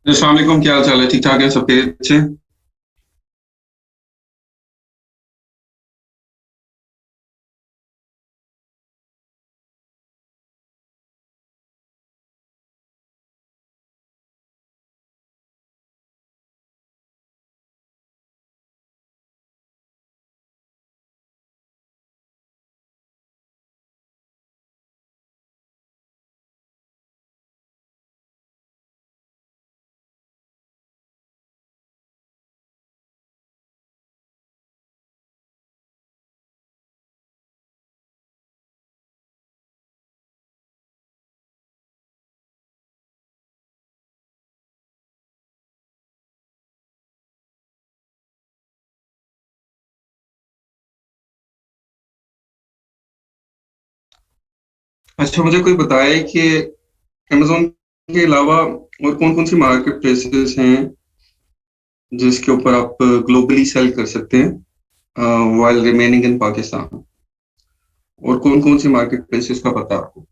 अस्सलाम वालेकुम, क्या हाल चाल है? ठीक ठाक है, सब खैरियत से? अच्छा, मुझे कोई बताए कि अमेजोन के अलावा और कौन कौन सी मार्केट प्लेसेस हैं जिसके ऊपर आप ग्लोबली सेल कर सकते हैं वाइल रिमेनिंग इन पाकिस्तान। और कौन कौन सी मार्केट प्लेसेस का पता है आपको?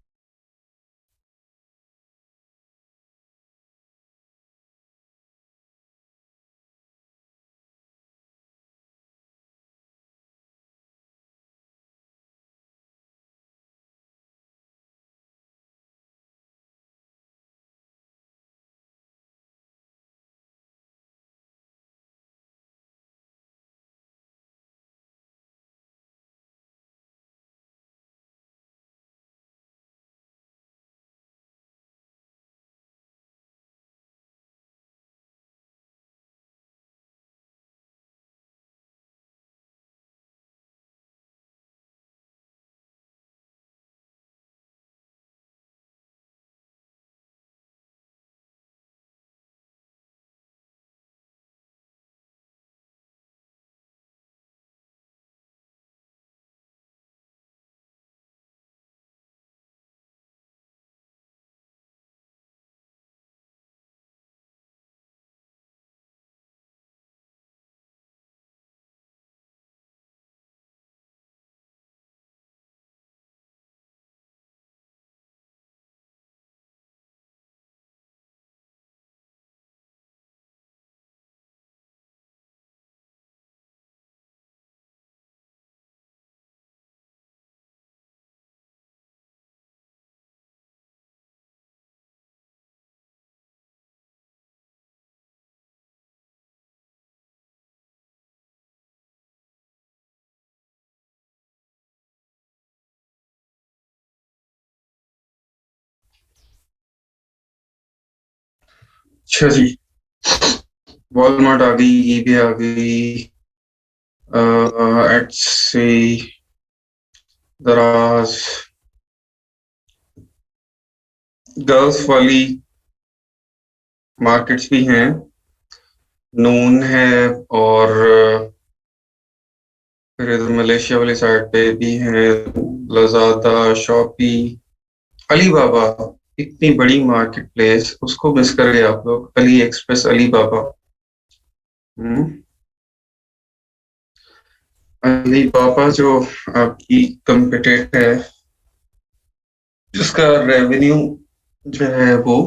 अच्छा जी। वॉलमार्ट आ गई, ईबे आ गई, एटसे, दराज, गल्फ वाली मार्केट्स भी हैं, नून है, और फिर इधर मलेशिया वाली साइड पे भी हैं, लजादा, शॉपी, अली बाबा। इतनी बड़ी मार्केट प्लेस, उसको मिस कर गए आप लोग। अली एक्सप्रेस, अली बाबा। हम्म। अली बाबा जो आपकी कम्पिटेट है, जिसका रेवेन्यू जो है वो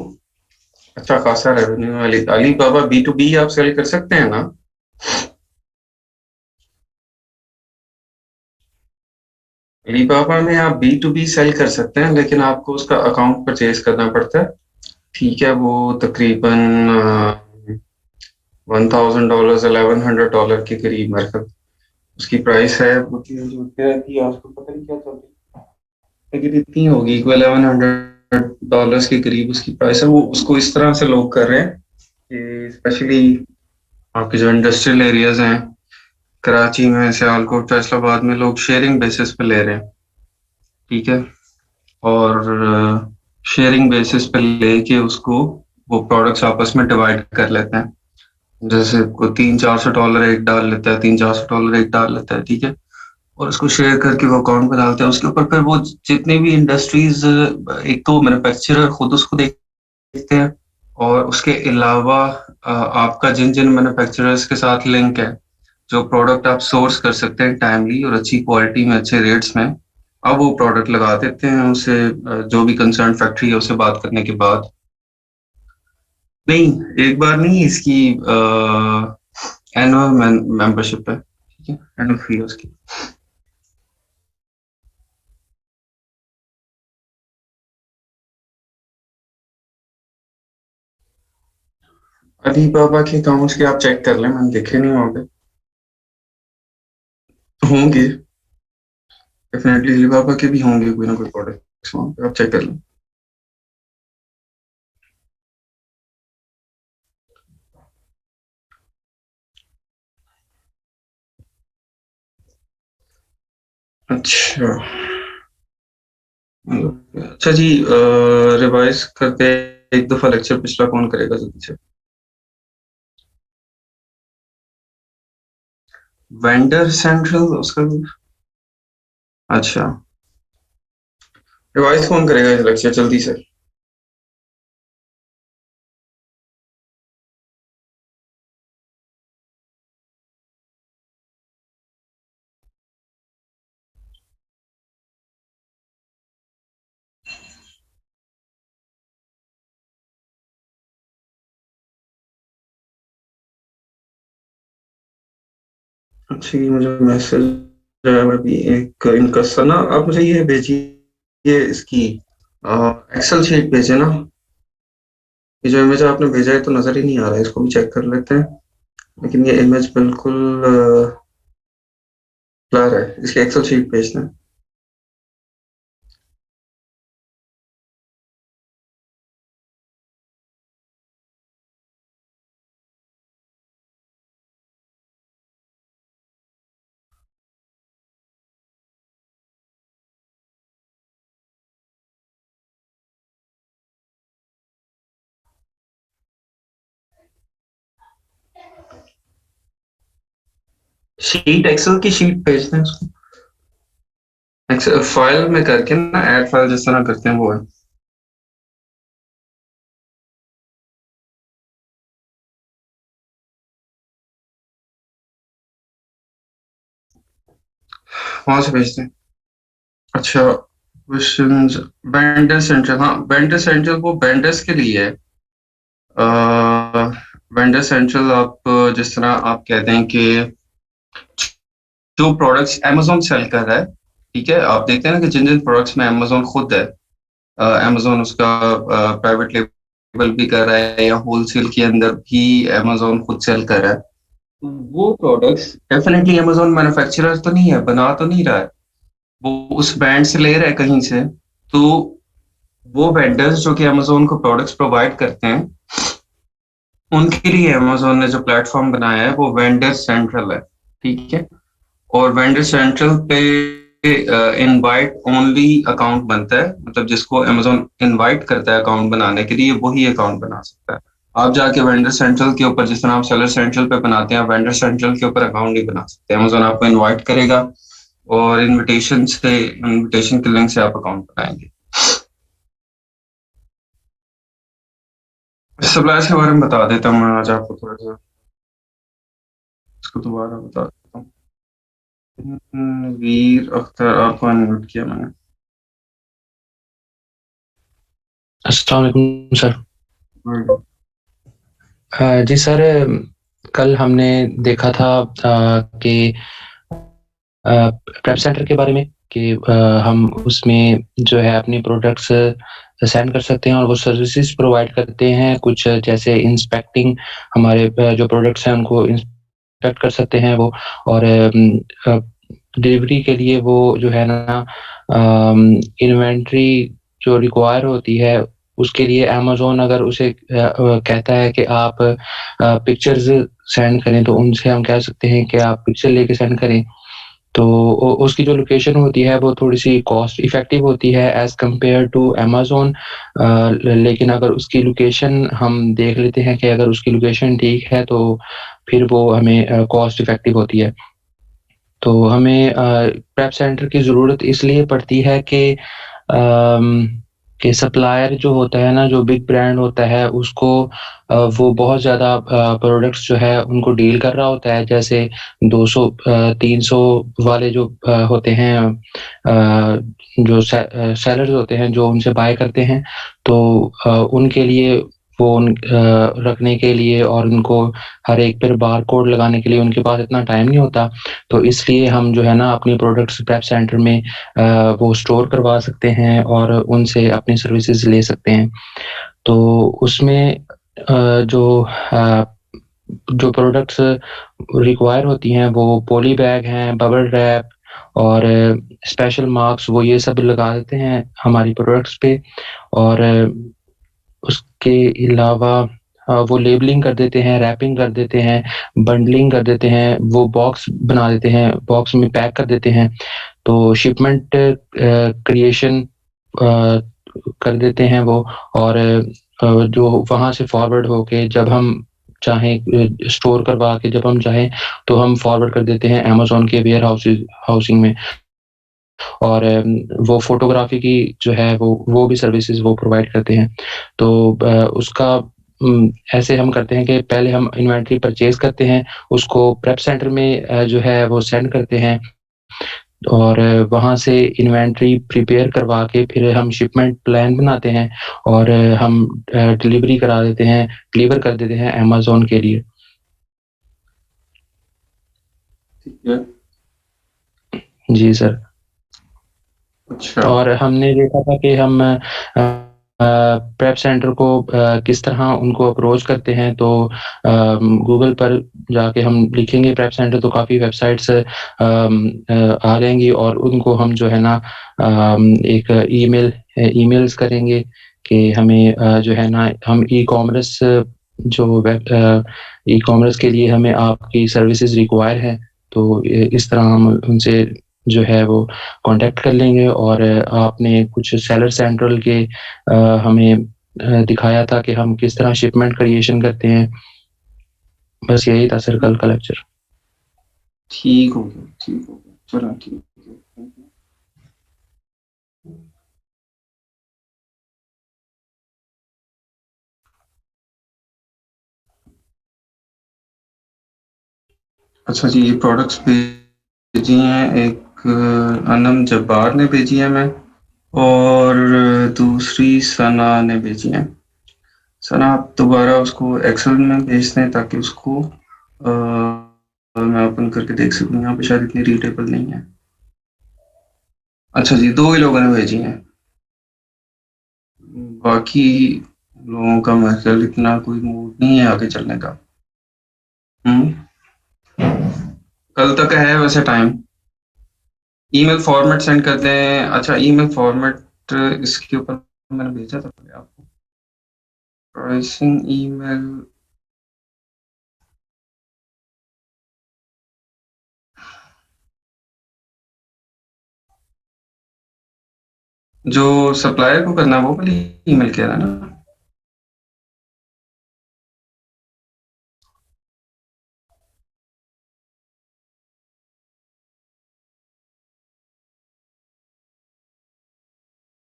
अच्छा खासा रेवेन्यू है। अली अली बाबा बी टू बी आप सेल कर सकते हैं ना? अली बाबा में आप बी टू बी सेल कर सकते हैं, लेकिन आपको उसका अकाउंट परचेज करना पड़ता है। ठीक है, वो तकरीबन $1000, $1100 के करीब मतलब उसकी प्राइस है। वो चीज़ जो रहती है आजकल पता नहीं क्या चल रही है, लेकिन इतनी होगी कि $1100 के करीब उसकी प्राइस है। वो उसको इस तरह से लोग कर रहे हैं कि स्पेशली आपके जो इंडस्ट्रियल एरियाज हैं, कराची में, सियालकोट, फैसलाबाद में, लोग शेयरिंग बेसिस पे ले रहे हैं। ठीक है। और शेयरिंग बेसिस पे लेके उसको वो प्रोडक्ट्स आपस में डिवाइड कर लेते हैं। जैसे कोई $300-400 एक डाल लेता है, $300-400 एक डाल लेता है। ठीक है। और उसको शेयर करके वो अकाउंट में डालते हैं। उसके ऊपर फिर वो जितने भी इंडस्ट्रीज, एक तो मैन्युफैक्चरर खुद उसको देखते हैं, और उसके अलावा आपका जिन जिन मैन्युफैक्चरर्स के साथ लिंक है, जो प्रोडक्ट आप सोर्स कर सकते हैं टाइमली और अच्छी क्वालिटी में, अच्छे रेट्स में, अब वो प्रोडक्ट लगा देते हैं उसे। जो भी कंसर्न फैक्ट्री है उससे बात करने के बाद। नहीं, एक बार नहीं, इसकी एनुअल मेंबरशिप है, ठीक है, एनुअल फी है उसकी। अली बाबा के अकाउंट्स के आप चेक कर लें, मैंने देखे नहीं वहाँ पे, होंगे डेफिनेटली, अली बाबा के भी होंगे कोई ना कोई प्रोडक्ट्स वहाँ पे, आप चेक कर लें। अच्छा, अच्छा जी, रिवाइज करते हैं, एक दफा लेक्चर पिछला कौन करेगा जल्दी से? वेंडर सेंट्रल उसका, अच्छा, रिवाइज कौन करेगा इस लेक्चर जल्दी से? अच्छा, ये मुझे मैसेज आया है अभी एक इनका सना, आप मुझे ये भेजिए इसकी एक्सेल शीट भेजे ना, ये जो इमेज आपने भेजा है तो नजर ही नहीं आ रहा है, इसको भी चेक कर लेते हैं, लेकिन ये इमेज बिल्कुल क्लियर है, इसकी एक्सेल शीट भेजना है। शीट, एक्सेल की शीट भेजना है उसको, एक्सेल फाइल में करके ना, ऐड फाइल जिस तरह करते हैं वो है। वहां से भेजते हैं। अच्छा, क्वेश्चंस, वेंडर सेंट्रल, हाँ वेंडर सेंट्रल वो वेंडर्स के लिए है। वेंडर सेंट्रल आप जिस तरह आप कहते हैं कि जो प्रोडक्ट्स amazon सेल कर रहा है, ठीक है, आप देखते हैं ना कि जिन जिन प्रोडक्ट्स में amazon खुद है, amazon उसका प्राइवेट लेबल भी कर रहा है या होलसेल के अंदर भी amazon खुद सेल कर रहा है, तो वो प्रोडक्ट्स डेफिनेटली amazon मैन्युफैक्चरर तो नहीं है, बना तो नहीं रहा है, वो उस ब्रांड से ले रहा है कहीं से, तो वो वेंडर्स जो कि amazon को प्रोडक्ट्स प्रोवाइड करते हैं, उनके लिए amazon ने जो प्लेटफॉर्म बनाया है वो वेंडर सेंट्रल है, ठीक है, और वेंडर सेंट्रल पे इनवाइट ओनली अकाउंट बनता है, मतलब जिसको अमेजोन इनवाइट करता है अकाउंट बनाने के लिए वही अकाउंट बना सकता है। आप जाके वेंडर सेंट्रल के ऊपर जिस तरह आप सेलर सेंट्रल पे बनाते हैं, वेंडर सेंट्रल के ऊपर अकाउंट नहीं बना सकते, अमेजोन आपको इनवाइट करेगा और इनविटेशन के लिंक से आप अकाउंट बनाएंगे। सप्लायर्स के बारे में बता देता हूँ मैं आज आपको थोड़ा सा, इसको दोबारा बता देता हूँ। वीर अख्तर आपको इनवाइट किया मैंने। अस्सलाम वालेकुम सर। Right. जी सर, कल हमने देखा था कि प्रेप सेंटर के बारे में कि हम उसमें जो है अपनी प्रोडक्ट्स सेंड कर सकते हैं और वो सर्विसेज प्रोवाइड करते हैं, कुछ जैसे इंस्पेक्टिंग, हमारे जो प्रोडक्ट्स हैं उनको इंस्पेक्ट कर सकते हैं वो, और डिलीवरी के लिए वो जो है ना इन्वेंट्री जो रिक्वायर होती है उसके लिए अमेज़न अगर उसे कहता है कि आप पिक्चर्स सेंड करें, तो उनसे हम कह सकते हैं कि आप पिक्चर लेके सेंड करें। तो उसकी जो लोकेशन होती है वो थोड़ी-सी कॉस्ट इफ़ेक्टिव होती है एज़ कम्पेयर टू अमेज़न, लेकिन अगर उसकी लोकेशन हम देख लेते हैं कि अगर उसकी लोकेशन ठीक है तो फिर वो हमें कॉस्ट इफ़ेक्टिव होती है। तो हमें प्रेप सेंटर की ज़रूरत इसलिए पड़ती है कि सप्लायर जो होता है ना, जो बिग ब्रांड होता है उसको वो बहुत ज़्यादा प्रोडक्ट्स जो है उनको डील कर रहा होता है, जैसे 200 300 वाले जो होते हैं, जो सेलर्स होते हैं जो उनसे बाय करते हैं, तो उनके लिए वो रखने के लिए और उनको हर एक पर बार कोड लगाने के लिए उनके पास इतना टाइम नहीं होता। तो इसलिए हम जो है ना अपनी प्रोडक्ट्स प्रेप सेंटर में वो स्टोर करवा सकते हैं और उनसे अपनी सर्विसेज ले सकते हैं। तो उसमें जो प्रोडक्ट्स रिक्वायर होती हैं वो पॉली बैग हैं, बबल रैप और स्पेशल मार्क्स, वो ये सब लगा देते हैं हमारी प्रोडक्ट्स पे। और उसके अलावा वो लेबलिंग कर देते हैं, रैपिंग कर देते हैं, बंडलिंग कर देते हैं, वो बॉक्स बना देते हैं, बॉक्स में पैक कर देते हैं। तो शिपमेंट क्रिएशन कर देते हैं वो। और जो वहाँ से फॉरवर्ड होके जब हम चाहें स्टोर करवा के जब हम चाहें तो हम फॉरवर्ड कर देते हैं अमेज़न के वेयर हाउसिंग में। और वो फ़ोटोग्राफ़ी की जो है वो भी सर्विसेज़ वो प्रोवाइड करते हैं। तो उसका ऐसे हम करते हैं कि पहले हम इन्वेंटरी परचेज़ करते हैं, उसको प्रेप सेंटर में जो है वो सेंड करते हैं और वहाँ से इन्वेंटरी प्रिपेयर करवा के फिर हम शिपमेंट प्लान बनाते हैं और हम डिलीवरी करा देते हैं, डिलीवर कर देते हैं अमेज़न के लिए। ठीक है। जी सर। अच्छा। और हमने देखा था कि हम प्रेप सेंटर को किस तरह उनको अप्रोच करते हैं। तो गूगल पर जाके हम लिखेंगे प्रेप सेंटर तो काफ़ी वेबसाइट्स आ जाएंगी और उनको हम जो है ना एक ईमेल्स करेंगे कि हमें जो है ना हम ई कॉमर्स जो वेब ई कॉमर्स के लिए हमें आपकी सर्विसेज रिक्वायर है। तो इस तरह हम उनसे जो है वो कांटेक्ट कर लेंगे। और आपने कुछ सेलर सेंट्रल के हमें दिखाया था कि हम किस तरह शिपमेंट क्रिएशन करते हैं। बस यही था सर कल का लेक्चर। ठीक हो गया, ठीक हो गया, चलो ठीक है। अच्छा जी, ये प्रोडक्ट्स भेजी हैं, एक अनम जब्बार ने भेजी है मैं, और दूसरी सना ने भेजी है। सना आप दोबारा उसको एक्सेल में भेज दें ताकि उसको मैं ओपन करके देख सकूँ। यहाँ पे शायद इतनी रीडेबल नहीं है। अच्छा जी, 2 ही लोगों ने भेजी हैं। बाकी लोगों का मेरे ख्याल इतना कोई मूड नहीं है आगे चलने का। हुँ। कल तक है वैसे टाइम। ईमेल फॉर्मेट सेंड कर दें। अच्छा, ईमेल फॉर्मेट इसके ऊपर मैंने भेजा था पहले आपको। प्राइसिंग ईमेल जो सप्लायर को करना है वो वाली ईमेल कह रहा है ना?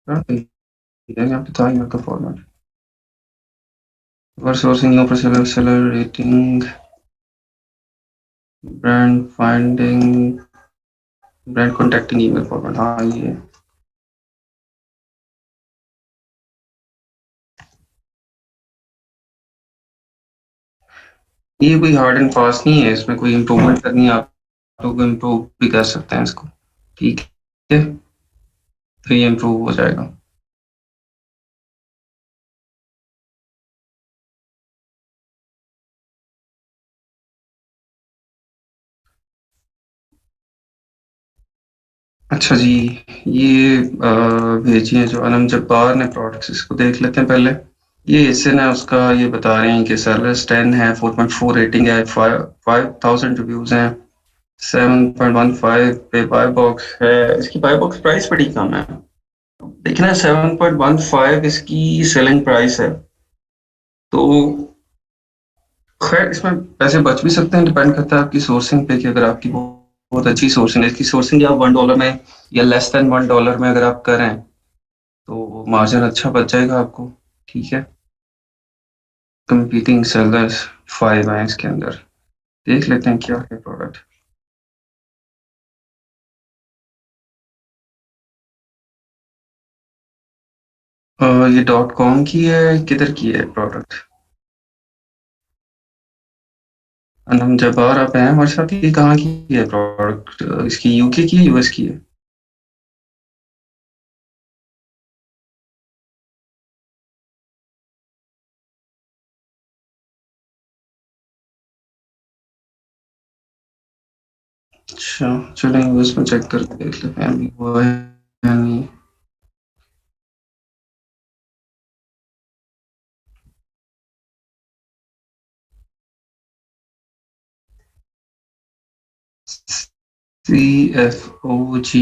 हाँ, यहाँ पे था ईमेल का फॉर्मेट। और सोर्सिंग नो पर seller rating, brand finding, brand contacting email format. हाँ, ये है। ये कोई हार्ड एंड फास्ट नहीं है, इसमें कोई इम्प्रूवमेंट करनी है आप लोग इम्प्रूव भी कर सकते हैं इसको। ठीक है, तो ये इम्प्रूव हो जाएगा। अच्छा जी, ये भेजी है जो अनम जब्बार ने प्रोडक्ट्स, इसको देख लेते हैं पहले। ये इससे ना उसका ये बता रहे हैं कि सेलर्स 10 है, 4.4 रेटिंग है, 5000 रिव्यूज हैं, 7.15 पे बाय बॉक्स है। इसकी बाय बॉक्स प्राइस बड़ी कम है। देखना, 7.15 इसकी सेलिंग प्राइस है। तो खैर इसमें पैसे बच भी सकते हैं, डिपेंड करता है आपकी सोर्सिंग पे कि अगर आपकी बहुत अच्छी सोर्सिंग है। इसकी सोर्सिंग या $1 में या लेस देन $1 में अगर आप करें तो मार्जिन अच्छा बच जाएगा आपको। ठीक है। कंपीटिंग सेलर्स 5 हैं इसके अंदर। देख लेते हैं क्या है प्रोडक्ट। ये डॉट कॉम की है, किधर की है प्रोडक्ट? अनम जब्बार आप हैं हमारे साथ, ये कहाँ की है प्रोडक्ट? इसकी यूके की है, यूएस की है? अच्छा, चलें यूएस में चेक करके देख लेते हैं अभी वो है या नहीं। CFOG।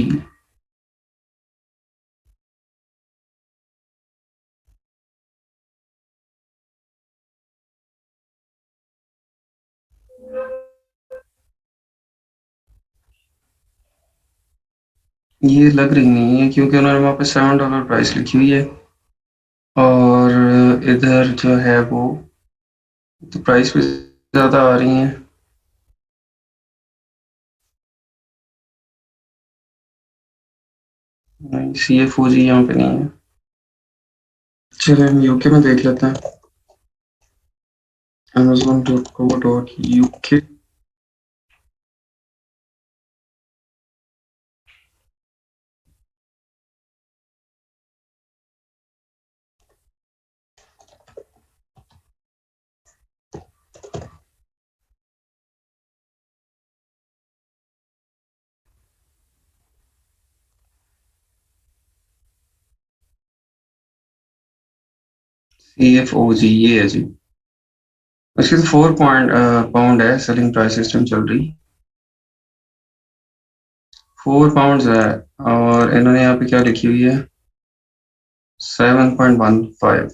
ये लग रही नहीं है क्योंकि उन्होंने वहाँ पे $7 प्राइस लिखी हुई है, और इधर जो है वो तो प्राइस भी ज़्यादा आ रही हैं। नहीं, CFOG यहाँ पे नहीं है। चलिए हम यूके में देख लेते हैं। amazon.co.uk। CFOG ये है जी। इसकी तो 4 पाउंड है सेलिंग प्राइस इस टाइम चल रही। 4 पाउंड है। और इन्होंने यहाँ पे क्या लिखी हुई है? 7.15।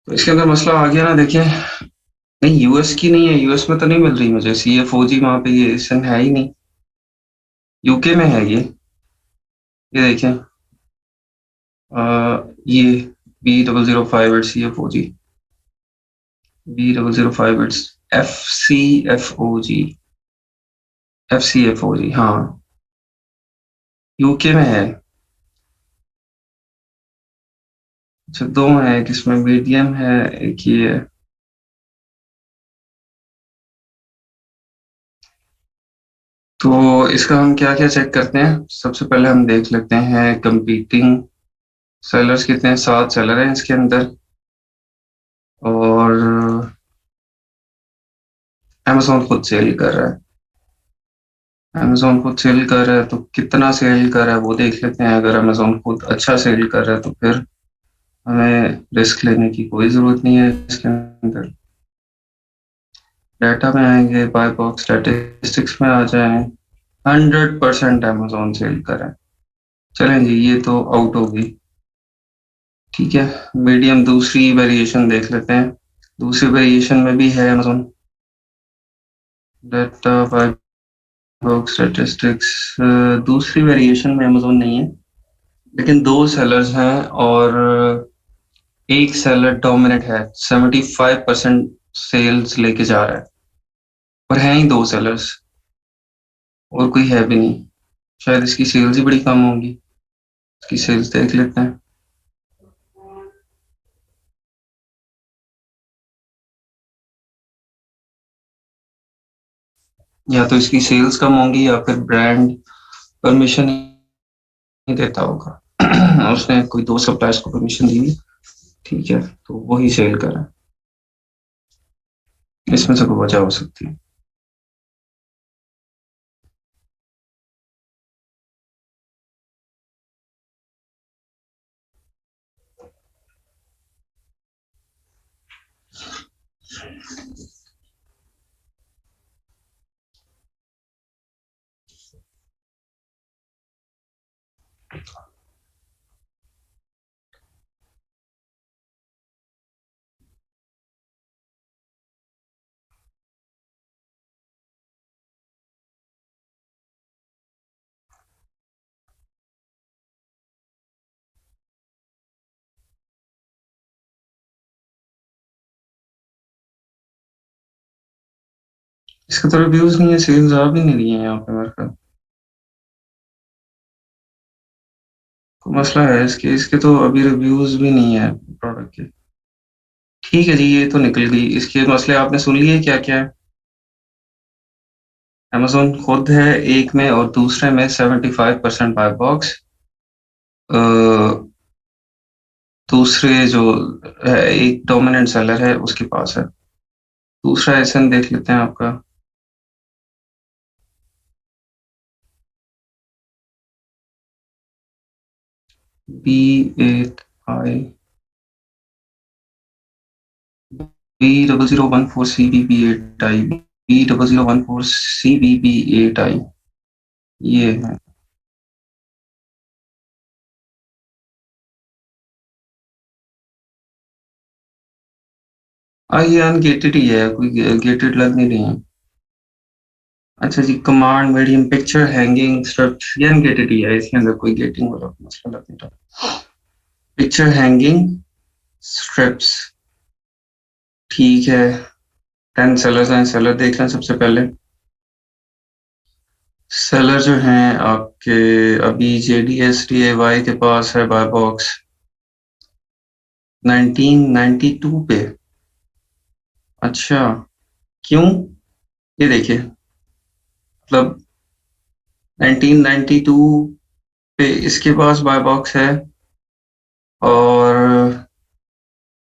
तो इसके अंदर मसला आ गया ना, देखिए। नहीं, यूएस की नहीं है, यूएस में तो नहीं मिल रही मुझे CFOG, वहां पे ये सन है ही नहीं। यूके में है ये देखें। ये B0058 CFOG। B0058 FCFOG, हाँ। यूके में है। अच्छा, दो है, एक इसमें मीडियम है, एक ये है। तो इसका हम क्या क्या चेक करते हैं? सबसे पहले हम देख लेते हैं कंपीटिंग सेलर्स कितने हैं। 7 सेलर हैं इसके अंदर। और अमेजोन खुद सेल कर रहा है। अमेजोन खुद सेल कर रहा है तो कितना सेल कर रहा है वो देख लेते हैं। अगर अमेजोन खुद अच्छा सेल कर रहा है तो फिर हमें रिस्क लेने की कोई ज़रूरत नहीं है इसके अंदर। डाटा में आएंगे, बाय बॉक्स स्टैटिस्टिक्स में आ जाएं। 100% अमेजोन सेल कर रहा है। चलें जी, ये तो आउट होगी। ठीक है। मीडियम दूसरी वेरिएशन देख लेते हैं। दूसरी वेरिएशन में भी है Amazon. Data buy box statistics. दूसरी वेरिएशन में अमेजोन नहीं है, लेकिन दो सेलर्स हैं। और एक सेलर डोमिनेट है, 75% सेल्स लेके जा रहा है। और हैं ही दो सेलर्स, और कोई है भी नहीं। शायद इसकी सेल्स ही बड़ी कम होंगी। इसकी सेल्स देख लेते हैं। या तो इसकी सेल्स कम होंगी या फिर ब्रांड परमिशन नहीं देता होगा। उसने कोई दो सप्लायर्स को परमिशन दी है, ठीक है, तो वही सेल कर रहा है। इसमें से कोई वजह हो सकती है। इसका तो रिव्यूज नहीं है, सेल्स आ भी नहीं रही है यहाँ पे मेरे ख्याल। मसला है इसके इसके तो अभी रिव्यूज भी नहीं है प्रोडक्ट के। ठीक है जी, ये तो निकल गई। इसके मसले आपने सुन लिए क्या क्या है। अमेजोन खुद है एक में, और दूसरे में 75% बाय बॉक्स। दूसरे जो है, एक डोमिनेंट सेलर है उसके पास है। दूसरा एसन देख लेते हैं आपका। B8I B0014 CBB8I B0014 CBB8I, ये है। ये अनगेटेड ही है, कोई गेटेड लग नहीं रही है। अच्छा जी, Command medium picture hanging strips, ये अनगेटेड ही है, इसके अंदर कोई गेटिंग वाला मसला लग नहीं रहा। पिक्चर हैंगिंग स्ट्रिप्स, ठीक है। 10 सेलर्स हैं, सेलर देख लें सबसे पहले। सेलर जो हैं आपके, अभी JDSDAY के पास है बाय बॉक्स 1992 पे। अच्छा, क्यों? ये देखिए, मतलब 1992 पे इसके पास बाय बॉक्स है, और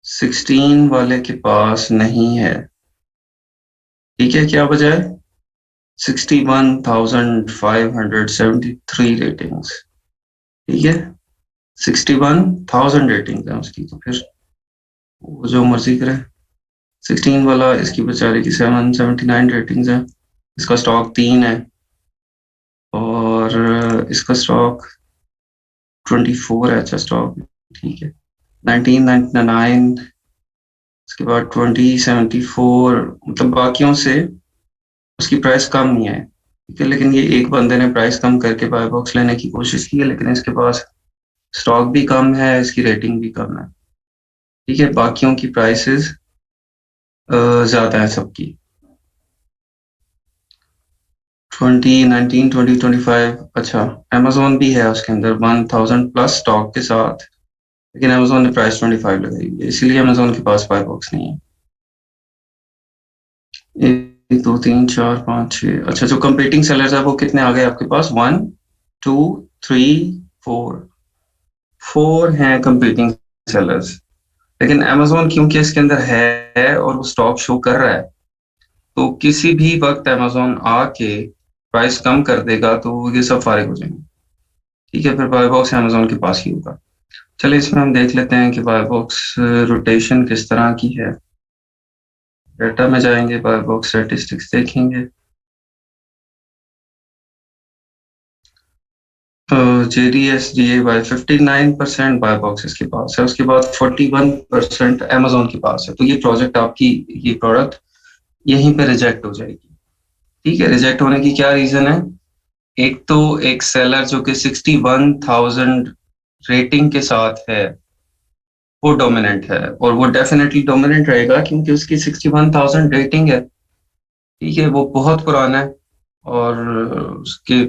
16 वाले के पास नहीं है। ठीक है, क्या वजह है? 61,573 रेटिंग्स। ठीक है, 61,000 रेटिंग है उसकी, तो फिर वो जो मर्जी करे। 16 वाला, इसकी बेचारे की 779 रेटिंग्स है। इसका स्टॉक 3 है, और इसका स्टॉक 24 है। अच्छा स्टॉक, ठीक है। 1999, उसके बाद 2074, मतलब बाकियों से उसकी प्राइस कम नहीं है। ठीक है, लेकिन ये एक बंदे ने प्राइस कम करके बाय बॉक्स लेने की कोशिश की है, लेकिन इसके पास स्टॉक भी कम है, इसकी रेटिंग भी कम है। ठीक है, बाकियों की प्राइसेस ज्यादा है सबकी। 2019, 2025, अच्छा, amazon भी है उसके अंदर 1000 प्लस स्टॉक के साथ, लेकिन amazon ने प्राइस 25 लगाई हुई है, इसीलिए amazon के पास बाय बॉक्स नहीं है। एक दो तीन चार पाँच छः, अच्छा, जो कंपीटिंग सेलर्स है वो कितने आ गए आपके पास? 1, 2, 3, 4, 4 हैं कंपीटिंग सेलर्स। लेकिन amazon क्योंकि इसके अंदर है और वो स्टॉक शो कर रहा है, तो किसी भी वक्त amazon आके प्राइस कम कर देगा, तो ये सब फारिग हो जाएंगे। ठीक है, फिर बाय बॉक्स amazon के पास ही होगा। चलिए, इसमें हम देख लेते हैं कि बाय बॉक्स रोटेशन किस तरह की है। डाटा में जाएंगे, बाय बॉक्स स्टैटिस्टिक्स देखेंगे। JDSDAY 59% बाय बॉक्स इसके पास है, उसके बाद 41% amazon के पास है। तो ये प्रोजेक्ट आपकी, ये प्रोडक्ट यहीं पे रिजेक्ट हो जाएगी। ठीक है, रिजेक्ट होने की क्या रीजन है? एक तो एक सेलर जो कि 61,000 रेटिंग के साथ है, वो डोमिनेंट है, और वो डेफिनेटली डोमिनेंट रहेगा क्योंकि उसकी 61,000 रेटिंग है। ठीक है, वो बहुत पुराना है, और उसके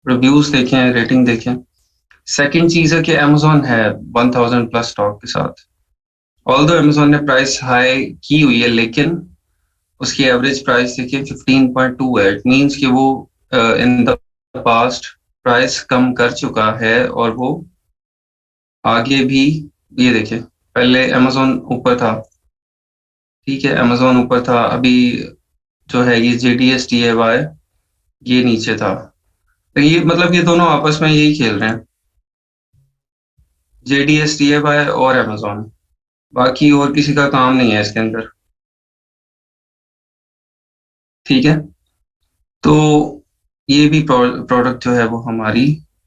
रिव्यूज देखें, रेटिंग देखें। सेकंड चीज है कि अमेजोन है 1000 प्लस स्टॉक के साथ। ऑल्दो अमेजोन ने प्राइस हाई की हुई है, लेकिन उसकी एवरेज प्राइस देखिए 15.2 है। इट मींस कि वो इन द पास्ट प्राइस कम कर चुका है, और वो आगे भी, ये देखिए, पहले अमेजोन ऊपर था। ठीक है, अमेजोन ऊपर था, अभी जो है ये JDSDAY ये नीचे था। तो ये मतलब ये दोनों आपस में यही खेल रहे हैं, JDSDAY और अमेजोन, बाकी और किसी का काम नहीं है इसके अंदर। ठीक है, तो ये भी प्रोडक्ट जो है वो हमारी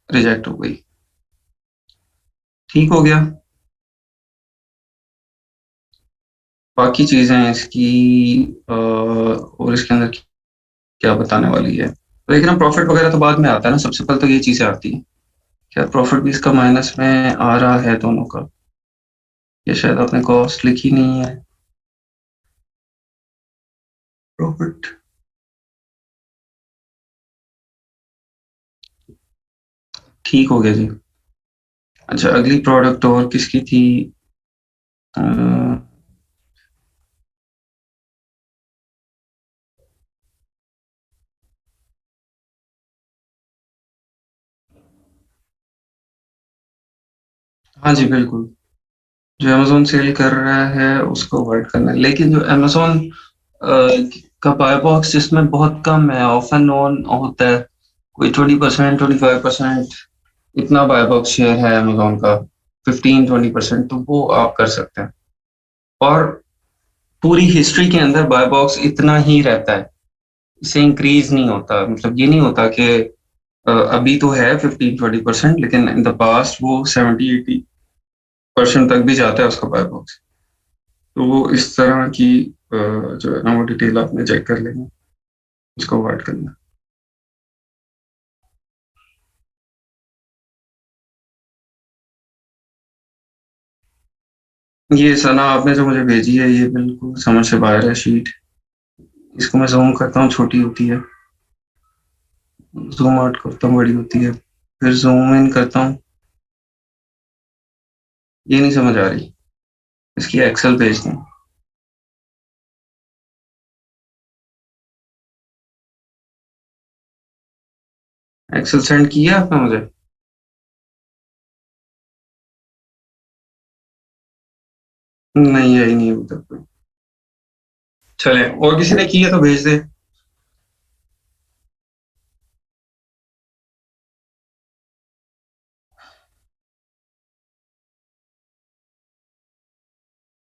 रिजेक्ट हो गई। ठीक हो गया। बाकी चीजें इसकी और इसके अंदर क्या बताने वाली है, लेकिन हम प्रॉफिट वगैरह तो बाद में आता है ना, सबसे पहले तो ये चीजें आती है। क्या प्रॉफिट भी इसका माइनस में आ रहा है दोनों का? ये शायद आपने कॉस्ट लिखी नहीं है। प्रॉफिट, ठीक हो गया जी। अच्छा, अगली प्रोडक्ट और किसकी थी? अ, हाँ जी, बिल्कुल। जो अमेज़न सेल कर रहा है उसको अवॉइड करना है। लेकिन जो अमेज़न का बाय बॉक्स जिसमें बहुत कम है, ऑफ एंड ऑन होता है, कोई 20%, 25% इतना बाय बॉक्स शेयर है अमेज़न का, 15-20%, तो वो आप कर सकते हैं। और पूरी हिस्ट्री के अंदर बाय बॉक्स इतना ही रहता है, इससे इंक्रीज़ नहीं होता। मतलब ये नहीं होता कि अभी तो है 15-20%, लेकिन इन द पास्ट वो 70-80% तक भी जाता है उसका बाय बॉक्स। तो वो इस तरह की जो है ना वो डिटेल आपने चेक कर लेनी, उसको अवॉइड करना। ये सना आपने जो मुझे भेजी है ये बिल्कुल समझ से बाहर है शीट। इसको मैं ज़ूम करता हूँ, छोटी होती है। ज़ूम आउट करता हूँ, बड़ी होती है। फिर ज़ूम इन करता हूँ, ये नहीं समझ आ रही। इसकी एक्सेल भेज दें। एक्सेल सेंड किया आपने मुझे? नहीं, यही नहीं अभी तक। चले, और किसी ने की है तो भेज दे।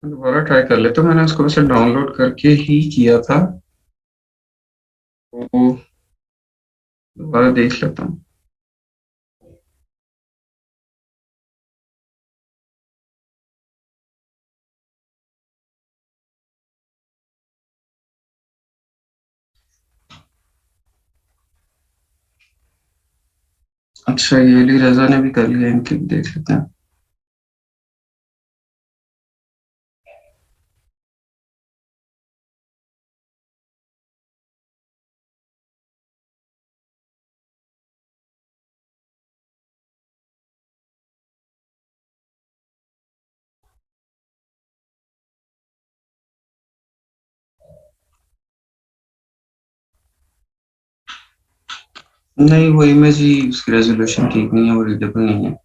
दोबारा ट्राई कर लेते, तो मैंने उसको वैसे डाउनलोड करके ही किया था। तो दोबारा देख लेता हूँ। अच्छा, ये अली रजा ने भी कर लिया, इनकी भी देख लेते हैं। नहीं, वो इमेज ही उसकी रेजोल्यूशन ठीक नहीं है, वो रीडेबल नहीं है।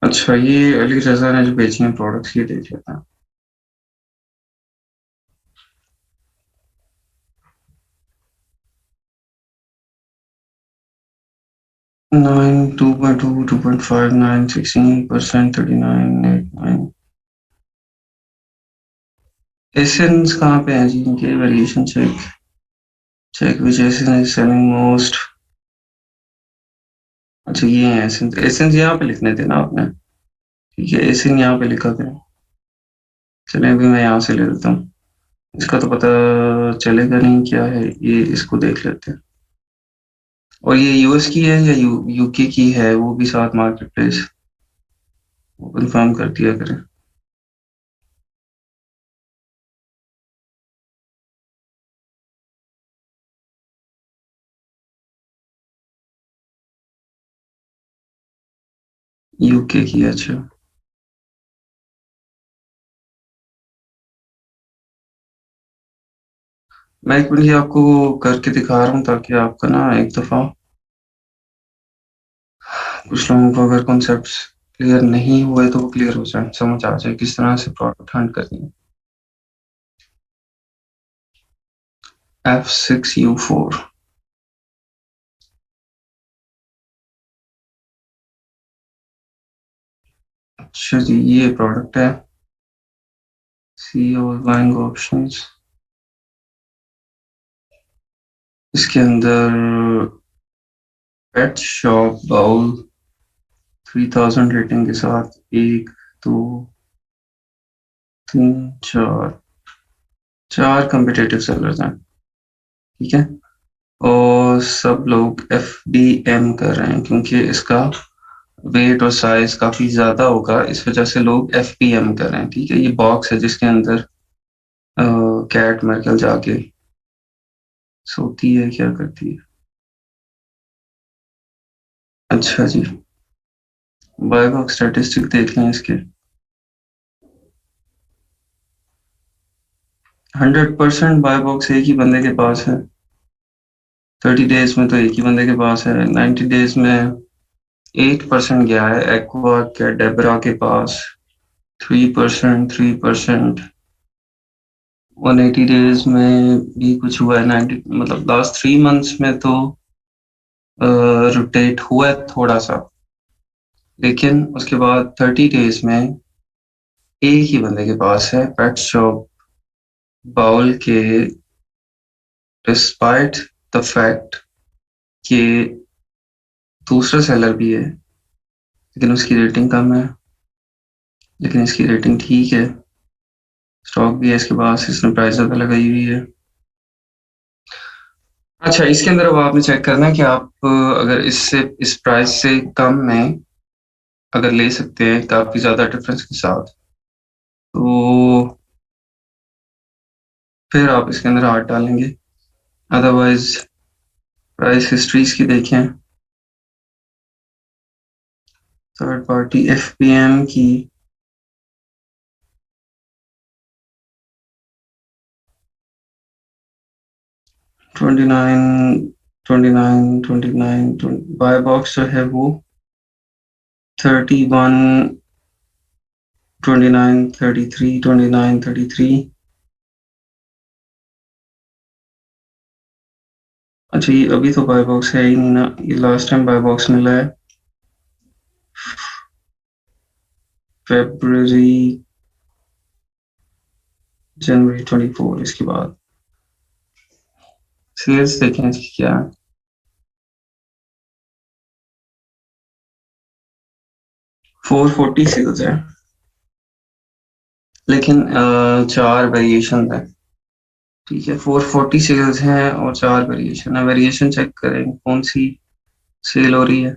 अच्छा, ये अली रजा ने जो बेची हैं प्रोडक्ट्स, ये देख लेते हैं। 9, 2.2, 2.59, 16%, 39.89। एसेंस कहाँ पे है जी इनके? Variation check, check which ASINs is selling most. अच्छा, ये है एसेंस। एसेंस यहाँ पे लिखने थे ना आपने? ठीक है, एसेंस यहाँ पे लिखा था। चलिए, अभी मैं यहाँ से ले लेता हूँ। इसका तो पता चलेगा नहीं क्या है ये, इसको देख लेते हैं। और ये यूएस की है या यूके की है, वो भी साथ मार्केट प्लेस, वो कंफर्म कर दिया करें। यूके की है, अच्छा। मैं एक मिनट ये आपको करके दिखा रहा हूँ, ताकि आपका ना एक दफा, कुछ लोगों को अगर कॉन्सेप्ट क्लियर नहीं हुए तो वो क्लियर हो जाए, समझ आ जाए किस तरह से प्रोडक्ट हंट करनी है। F6U4। अच्छा जी, ये प्रोडक्ट है। सी और बाइंग ऑप्शंस। इसके अंदर पेट शॉप बाउल 3000 रेटिंग के साथ 1 2 3 4 4 कम्पिटेटिव सेलर्स हैं, ठीक है। और सब लोग FBM कर रहे हैं क्योंकि इसका वेट और साइज काफी ज्यादा होगा, इस वजह से लोग FBM कर रहे हैं, ठीक है। ये बॉक्स है जिसके अंदर कैट मर्कल जाके सोती है, क्या करती है। अच्छा जी, बाय बॉक्स स्टैटिस्टिक देख लें इसके। 100% बाय बॉक्स एक ही बंदे के पास है। 30 डेज में तो एक ही बंदे के पास है। 90 डेज में 8% गया है एक्वा के डेबरा के पास। 3%, 3%। 180 डेज में भी कुछ हुआ है। 90 मतलब लास्ट 3 मंथ्स में तो रोटेट हुआ है थोड़ा सा, लेकिन उसके बाद 30 डेज में एक ही बंदे के पास है पेट शॉप बाउल के, डिस्पाइट द फैक्ट कि दूसरा सेलर भी है लेकिन उसकी रेटिंग कम है, लेकिन इसकी रेटिंग ठीक है। स्टॉक भी है इसके पास, इसने प्राइस ज़्यादा लगाई हुई है। अच्छा, इसके अंदर अब आपने चेक करना है कि आप अगर इससे इस प्राइस से कम में अगर ले सकते हैं काफ़ी ज़्यादा डिफरेंस के साथ, तो फिर आप इसके अंदर हाथ डालेंगे। अदरवाइज प्राइस हिस्ट्रीज की देखें, थर्ड पार्टी FPM की। 29, 29, 29, बाय बॉक्स जो है वो 31, 29, 33, 29, 33। अच्छा, ये अभी तो बाय बॉक्स है ही नहीं ना, ये लास्ट टाइम बाय बॉक्स मिला है February, January 24। इसके बाद सेल्स देखें इसकी क्या है। 440 सेल्स है, लेकिन 4 वेरिएशन है, ठीक है। 440 सेल्स हैं और 4 वेरिएशन है। वेरिएशन चेक करें कौन सी सेल हो रही है।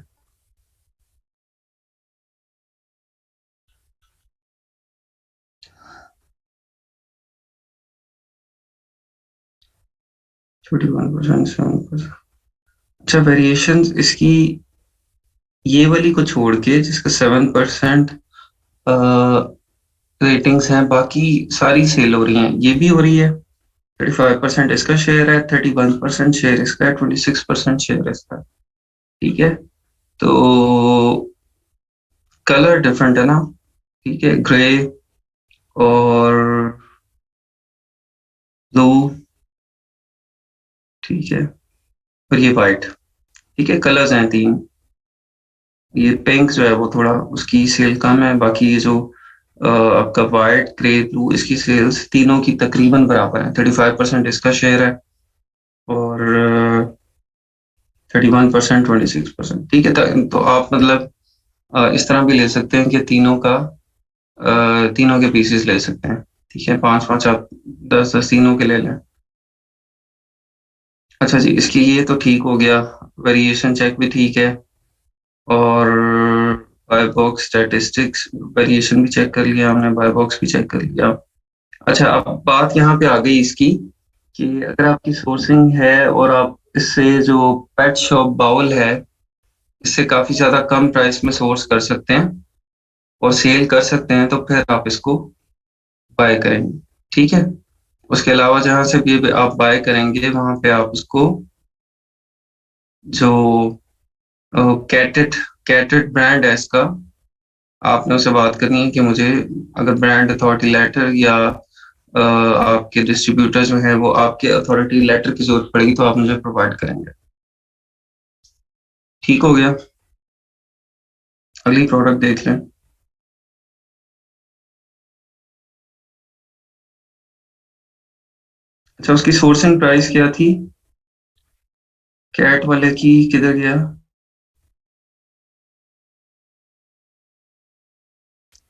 छोटी 1%, 7%। अच्छा, वेरिएशन इसकी ये वाली को छोड़ के जिसका 7% रेटिंग्स हैं, बाकी सारी सेल हो रही हैं। ये भी हो रही है। 35% इसका शेयर है, 31% शेयर इसका है, 26% शेयर इसका, ठीक है। तो कलर डिफरेंट है ना, ठीक है। ग्रे और ब्लू, ठीक है, और ये वाइट, ठीक है। कलर्स हैं 3। ये पिंक जो है वो थोड़ा उसकी सेल कम है, बाकी ये जो आपका वाइट ग्रे ब्लू, इसकी सेल्स तीनों की तकरीबन बराबर है। 35% इसका शेयर है और 31%, 26%, ठीक है। तो आप मतलब इस तरह भी ले सकते हैं कि तीनों के पीसेस ले सकते हैं, ठीक है। 5-5 आप 10-10 तीनों के ले लें। अच्छा जी, इसकी ये तो ठीक हो गया। वेरिएशन चेक भी ठीक है और बाय बॉक्स स्टैटिस्टिक्स वेरिएशन भी चेक कर लिया हमने, बाय बॉक्स भी चेक कर लिया। अच्छा, अब बात यहाँ पे आ गई इसकी कि अगर आपकी सोर्सिंग है और आप इससे जो पेट शॉप बाउल है इससे काफी ज्यादा कम प्राइस में सोर्स कर सकते हैं और सेल कर सकते हैं, तो फिर आप इसको बाय करेंगे, ठीक है। उसके अलावा जहां से भी आप बाय करेंगे वहां पे आप उसको जो कैटेड कैटेड ब्रांड है इसका, आपने उससे बात करनी है कि मुझे अगर ब्रांड अथॉरिटी लेटर या आपके डिस्ट्रीब्यूटर जो है वो आपके अथॉरिटी लेटर की जरूरत पड़ेगी तो आप मुझे प्रोवाइड करेंगे। ठीक हो गया। अगली प्रोडक्ट देख लें। अच्छा, उसकी सोर्सिंग प्राइस क्या थी? कैट वाले की किधर गया?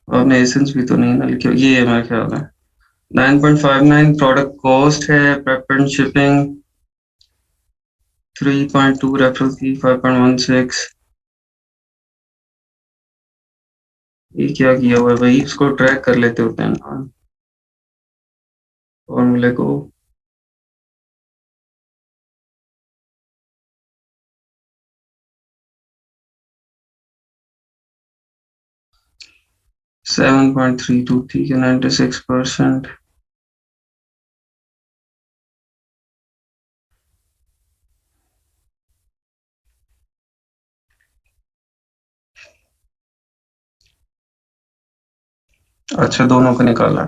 आपने एसेंस भी तो नहीं ना लिखा, ये है मेरा ख्याल है। 9.59 प्रोडक्ट कॉस्ट है, प्रेफरेंस शिपिंग 3.2, रेफरल फी 5.16। ये क्या किया हुआ है भाई, इसको ट्रैक कर लेते होते हैं ना फॉर्मूले को। 7.32 ठीक है, 96%। अच्छा, दोनों को निकाला,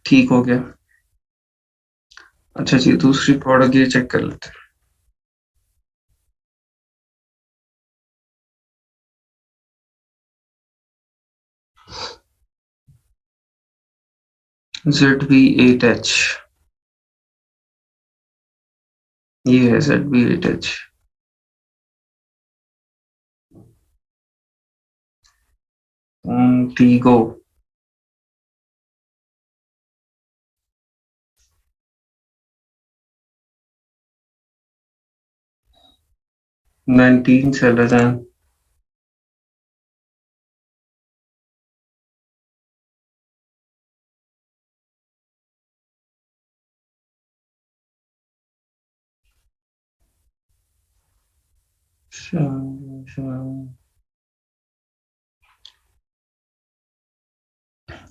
ठीक हो गया। अच्छा जी, दूसरी प्रोडक्ट ये चेक कर लेते हैं। ZV8H, ये है ZV8H। टीगो। 19 सेलर हैं।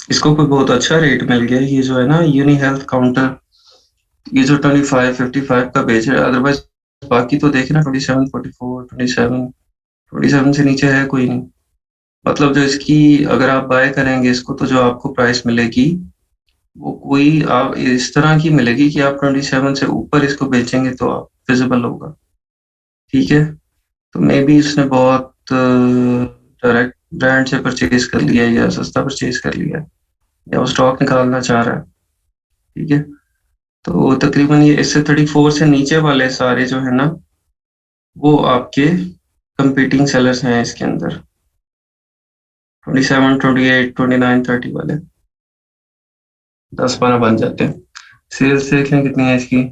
इसको कोई बहुत अच्छा रेट मिल गया, ये जो है ना यूनी हेल्थ काउंटर, ये जो 2555 का बेच रहा है। अदरवाइज बाकी तो देखे ना, 2744, 27 से नीचे है कोई नहीं। मतलब जो इसकी, अगर आप बाय करेंगे इसको, तो जो आपको प्राइस मिलेगी वो कोई आप इस तरह की मिलेगी कि आप 27 से ऊपर इसको बेचेंगे तो आप फिजिबल होगा। ठीक है, तो मे बी इसने बहुत डायरेक्ट ब्रांड से परचेज कर लिया है या सस्ता परचेज कर लिया है, या वो स्टॉक निकालना चाह रहा है। ठीक है, तो तकरीबन ये इससे 34 से नीचे वाले सारे जो है ना, वो आपके कंपीटिंग सेलर्स हैं इसके अंदर। 27, 28, 29, 30 वाले 10-12 बन जाते हैं। सेल्स देख लें कितनी है इसकी।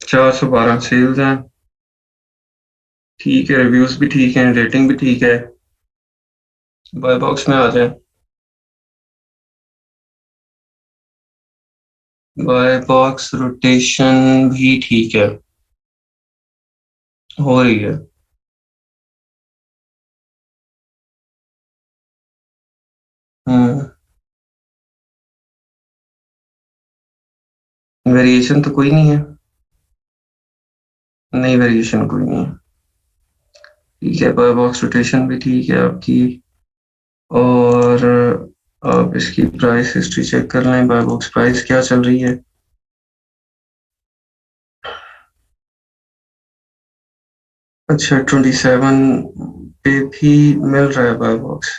412 सेल्स हैं। ठीक है, रिव्यूज भी ठीक है, रेटिंग भी ठीक है। बाय बॉक्स में आ जाए। बाय बॉक्स रोटेशन भी ठीक है, हो रही है। हम्म। वेरिएशन तो कोई नहीं है, नहीं वेरिएशन कोई नहीं है। ठीक है, बाय बॉक्स रोटेशन भी ठीक है आपकी। और आप इसकी प्राइस हिस्ट्री चेक कर लें, बाय बॉक्स प्राइस क्या चल रही है। अच्छा, 27 पे भी मिल रहा है बाय बॉक्स।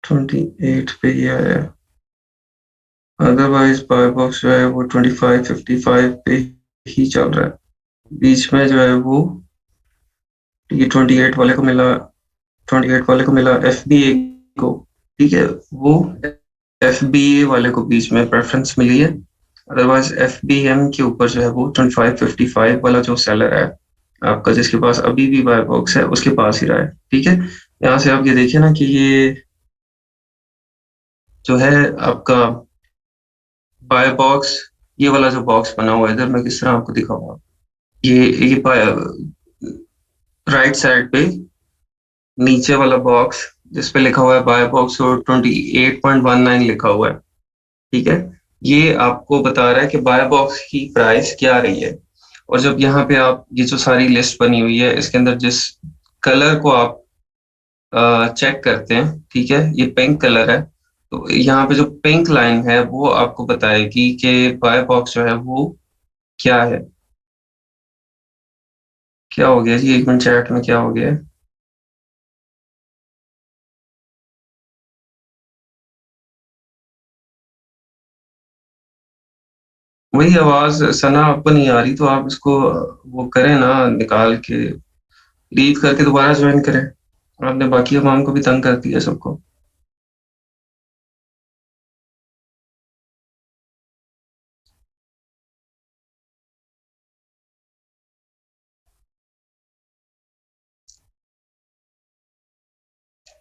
28 पे ही आया है। अदरवाइज बाय बॉक्स जो है वो 25-55 पे ही चल रहा है। बीच में जो है वो, ये 28 वाले को मिला, 28 वाले को मिला FBA को। ठीक है, वो FBA वाले को बीच में प्रेफरेंस मिली है। अदरवाइज FBM के ऊपर जो है वो 25-55 वाला जो सेलर है आपका, जिसके पास अभी भी बाय बॉक्स है, उसके पास ही रहा है। ठीक है, यहाँ से आप ये देखिए ना कि ये जो है आपका बाय बॉक्स, ये वाला जो बॉक्स बना हुआ है इधर, मैं किस तरह आपको दिखाऊंगा। ये राइट साइड पे नीचे वाला बॉक्स जिसपे लिखा हुआ है बाय बॉक्स और 28.19 लिखा हुआ है। ठीक है, ये आपको बता रहा है कि बाय बॉक्स की प्राइस क्या रही है। और जब यहाँ पे आप ये जो सारी लिस्ट बनी हुई है इसके अंदर जिस कलर को आप चेक करते हैं, ठीक है, ये पिंक कलर है, तो यहाँ पे जो पिंक लाइन है वो आपको बताएगी कि बाय बॉक्स जो है वो क्या है। क्या हो गया जी, एक मिनट, चैट में क्या हो गया है? वही आवाज सना आपको नहीं आ रही, तो आप इसको वो करें ना, निकाल के लीव करके दोबारा ज्वाइन करें। आपने बाकी अवाम को भी तंग कर दिया सबको।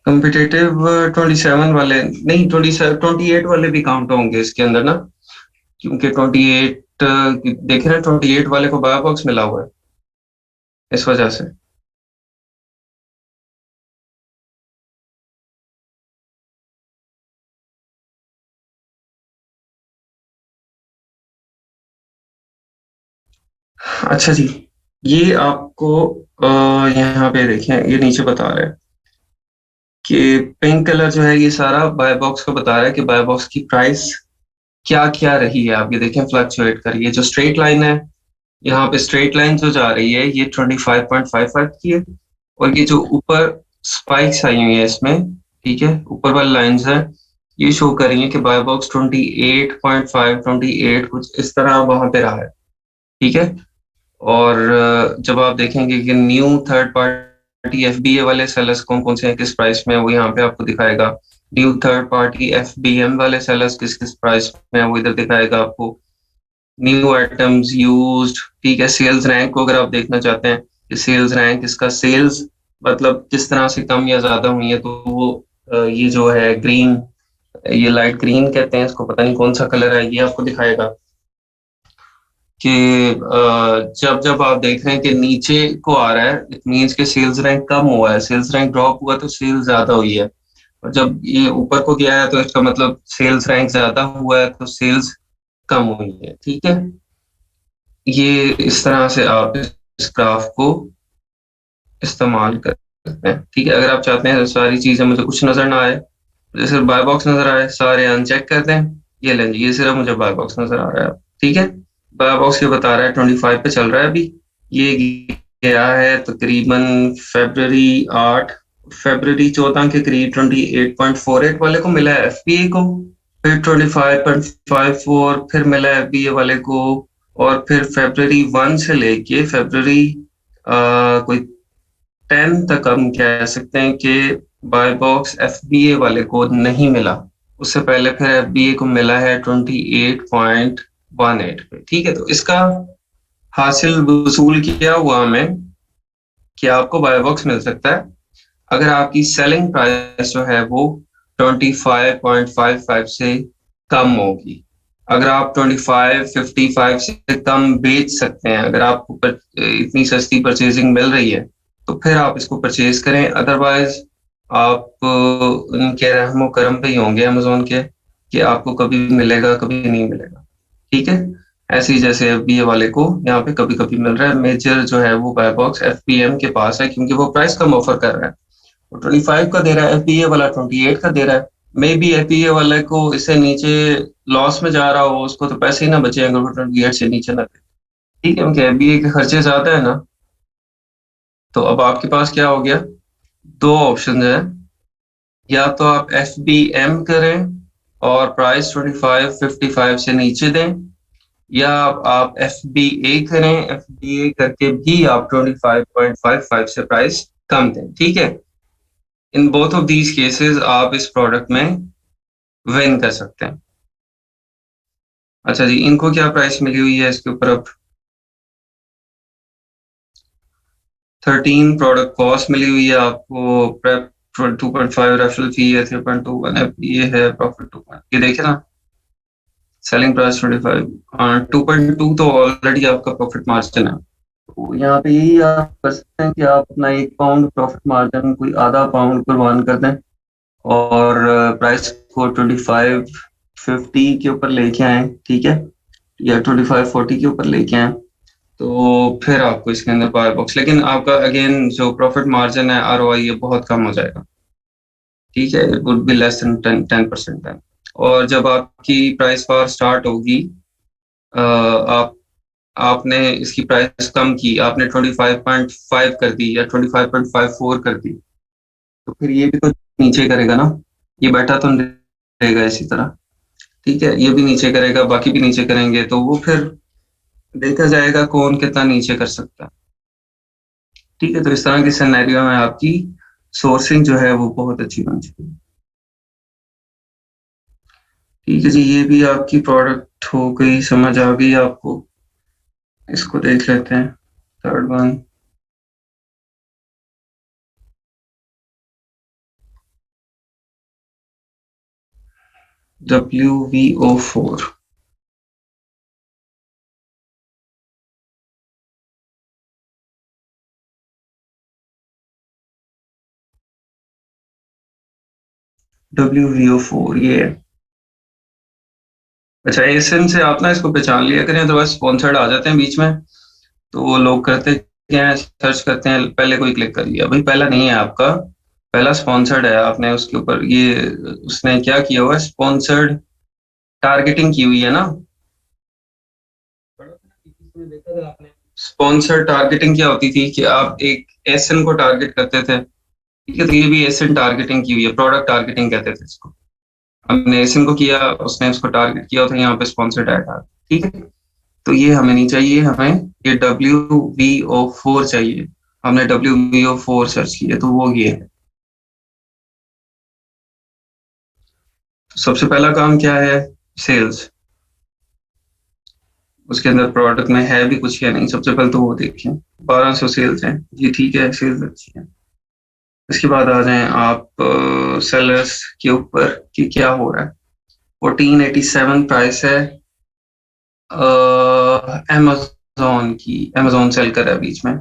कम्पिटेटिव 27 वाले नहीं, 28 वाले भी काउंट होंगे इसके अंदर ना, क्योंकि 28 देखे ना, 28 वाले को बायो बॉक्स मिला हुआ है इस वजह से। अच्छा जी, ये आपको यहाँ पे देखें, ये नीचे बता रहा है कि पिंक कलर जो है ये सारा बाय बॉक्स को बता रहा है कि बाय बॉक्स की प्राइस क्या क्या रही है। आप ये देखें फ्लक्चुएट कर, ये जो स्ट्रेट लाइन है, यहाँ पे स्ट्रेट लाइन जो जा रही है ये 25.55 की है। और ये जो ऊपर स्पाइक्स आई हुई है इसमें, ठीक है, ऊपर वाली लाइंस है, ये शो कर रही है कि बाय बॉक्स 28.5, 28 कुछ इस तरह वहां पे रहा है, ठीक है। और जब आप देखेंगे कि न्यू थर्ड पार्टी एफबीए वाले सेलर्स कौन कौन से हैं, किस प्राइस में है, वो यहाँ पे आपको दिखाएगा। न्यू थर्ड पार्टी एफबीएम वाले सेलर्स किस किस प्राइस में है, वो इधर दिखाएगा आपको। न्यू आइटम्स यूज्ड, ठीक है। सेल्स रैंक को अगर आप देखना चाहते हैं कि सेल्स रैंक इसका सेल्स मतलब किस तरह से कम या ज्यादा हुई है, तो वो ये जो है ग्रीन, ये लाइट ग्रीन कहते हैं इसको, पता नहीं कौन सा कलर है, ये आपको दिखाएगा कि जब जब आप देख रहे हैं कि नीचे को आ रहा है, इट मीन्स कि सेल्स रैंक कम हुआ है, सेल्स रैंक ड्रॉप हुआ तो सेल्स ज्यादा हुई है। और जब ये ऊपर को गया है तो इसका मतलब सेल्स रैंक ज्यादा हुआ है तो सेल्स कम हुई है, ठीक है। ये इस तरह से आप इस ग्राफ को इस्तेमाल कर सकते हैं, ठीक है। अगर आप चाहते हैं सारी चीजें मुझे कुछ नजर ना आए, जैसे बाय बॉक्स नजर आए, सारे अनचेक कर दें, ये लें जी, ये सिर्फ मुझे बाय बॉक्स नजर आ रहा है, ठीक है। बाय बॉक्स ये बता रहा है 25 पे चल रहा है अभी। ये गया है तकरीबन फरवरी 8, फरवरी 14 के करीब 28.48 वाले को मिला है एफबीए को, फिर 25.54 फिर मिला है एफबीए वाले को। और फिर फरवरी 1 से लेके फरवरी कोई 10 तक हम कह सकते हैं कि बाय बॉक्स एफबीए वाले को नहीं मिला। उससे पहले फिर एफबीए को मिला है 28.18 पे, ठीक है। तो इसका हासिल वसूल किया हुआ हमें कि आपको बाय बॉक्स मिल सकता है अगर आपकी सेलिंग प्राइस जो है वो 25.55 से कम होगी। अगर आप 25.55 से कम बेच सकते हैं, अगर आपको इतनी सस्ती परचेजिंग मिल रही है, तो फिर आप इसको परचेज करें। अदरवाइज आप उनके रहमो करम पे ही होंगे अमेजोन के, कि आपको कभी मिलेगा कभी नहीं मिलेगा, ठीक है। ऐसे ही जैसे एफबीए वाले को यहाँ पे कभी कभी मिल रहा है, मेजर जो है वो बाय बॉक्स एफपीएम के पास है क्योंकि वो प्राइस कम ऑफर कर रहा है। वो 25 का दे रहा है, एफपीए वाला 28 का दे रहा है। मे बी एफपीए वाले को इससे नीचे लॉस में जा रहा हो, उसको तो पैसे ही ना बचे अगर वो 28 से नीचे ना दे, ठीक है, क्योंकि एफबीए के खर्चे ज्यादा है ना। तो अब आपके पास क्या हो गया, दो ऑप्शन है, या तो आप एफ बी एम करें और प्राइस 25.55 से नीचे दें, या आप एफ बी ए करें, एफ बी ए करके भी आप 25.55 से प्राइस कम दें, ठीक है। In both of these cases आप इस प्रोडक्ट में विन कर सकते हैं। अच्छा जी, इनको क्या प्राइस मिली हुई है इसके ऊपर अब, 13 प्रोडक्ट कॉस्ट मिली हुई है आपको, प्रेप 2.5 रेफरल फी है, 3.21 है, ये है प्रॉफिट 2, ये देखिए ना, सेलिंग प्राइस 25, हाँ 2.2 तो ऑलरेडी आपका प्रॉफिट मार्जिन है। तो यहाँ पे यही आप कर सकते हैं कि आप अपना 1 पाउंड प्रॉफिट मार्जिन कोई आधा पाउंड कुर्बान कर दें और प्राइस को 25.50 के ऊपर लेके आए, ठीक है, या 25.40 के ऊपर लेके आए, तो फिर आपको इसके अंदर बाय बॉक्स, लेकिन आपका अगेन जो प्रॉफिट मार्जिन है आरओआई ये बहुत कम हो जाएगा, ठीक है, it would be less than 10%। और जब आपकी प्राइस वार स्टार्ट होगी, आप आपने इसकी प्राइस कम की, आपने 25.5 कर दी या 25.54 कर दी, तो फिर ये भी तो नीचे करेगा ना, ये बैठा तो नहीं रहेगा इसी तरह। ठीक है, ये भी नीचे करेगा, बाकी भी नीचे करेंगे, तो वो फिर देखा जाएगा कौन कितना नीचे कर सकता है। ठीक है, तो इस तरह की सिनेरियो में आपकी सोर्सिंग जो है वो बहुत अच्छी होनी चाहिए। ठीक है जी, ये भी आपकी प्रोडक्ट हो गई, समझ आ गई आपको। इसको देख लेते हैं, थर्ड वन। WVO4। WVO4 ये है। अच्छा, एसएन से आप ना इसको पहचान लिया करें, अदरवाइज स्पॉन्सर्ड आ जाते हैं बीच में। तो वो लोग करते क्या है, सर्च करते हैं, पहले कोई क्लिक कर लिया, भाई पहला नहीं है आपका, पहला स्पॉन्सर्ड है, आपने उसके ऊपर ये, उसने क्या किया हुआ है, स्पॉन्सर्ड टारगेटिंग की हुई है ना। स्पॉन्सर टारगेटिंग क्या होती थी कि आप एक एसएन को टारगेट करते थे। ठीक है, तो ये भी एसएन टारगेटिंग की हुई है, प्रोडक्ट टारगेटिंग कहते थे इसको। हमने एसएन को किया, उसने उसको टारगेट किया था, यहाँ पे स्पॉन्सर्ड ऐड आ। ठीक है, तो ये हमें नहीं चाहिए, हमें ये WVO4 चाहिए। हमने WVO4 सर्च किया तो वो ये है। तो सबसे पहला काम क्या है, सेल्स। उसके अंदर प्रोडक्ट में है भी कुछ या नहीं, सबसे पहले तो वो देखें। 1200 सेल्स हैं जी, ठीक है, सेल्स अच्छी है। इसके बाद आ जाएं आप सेलर्स के ऊपर कि क्या हो रहा है। 1487 प्राइस है अमेजोन की। अमेजोन सेल कर रहा है बीच में,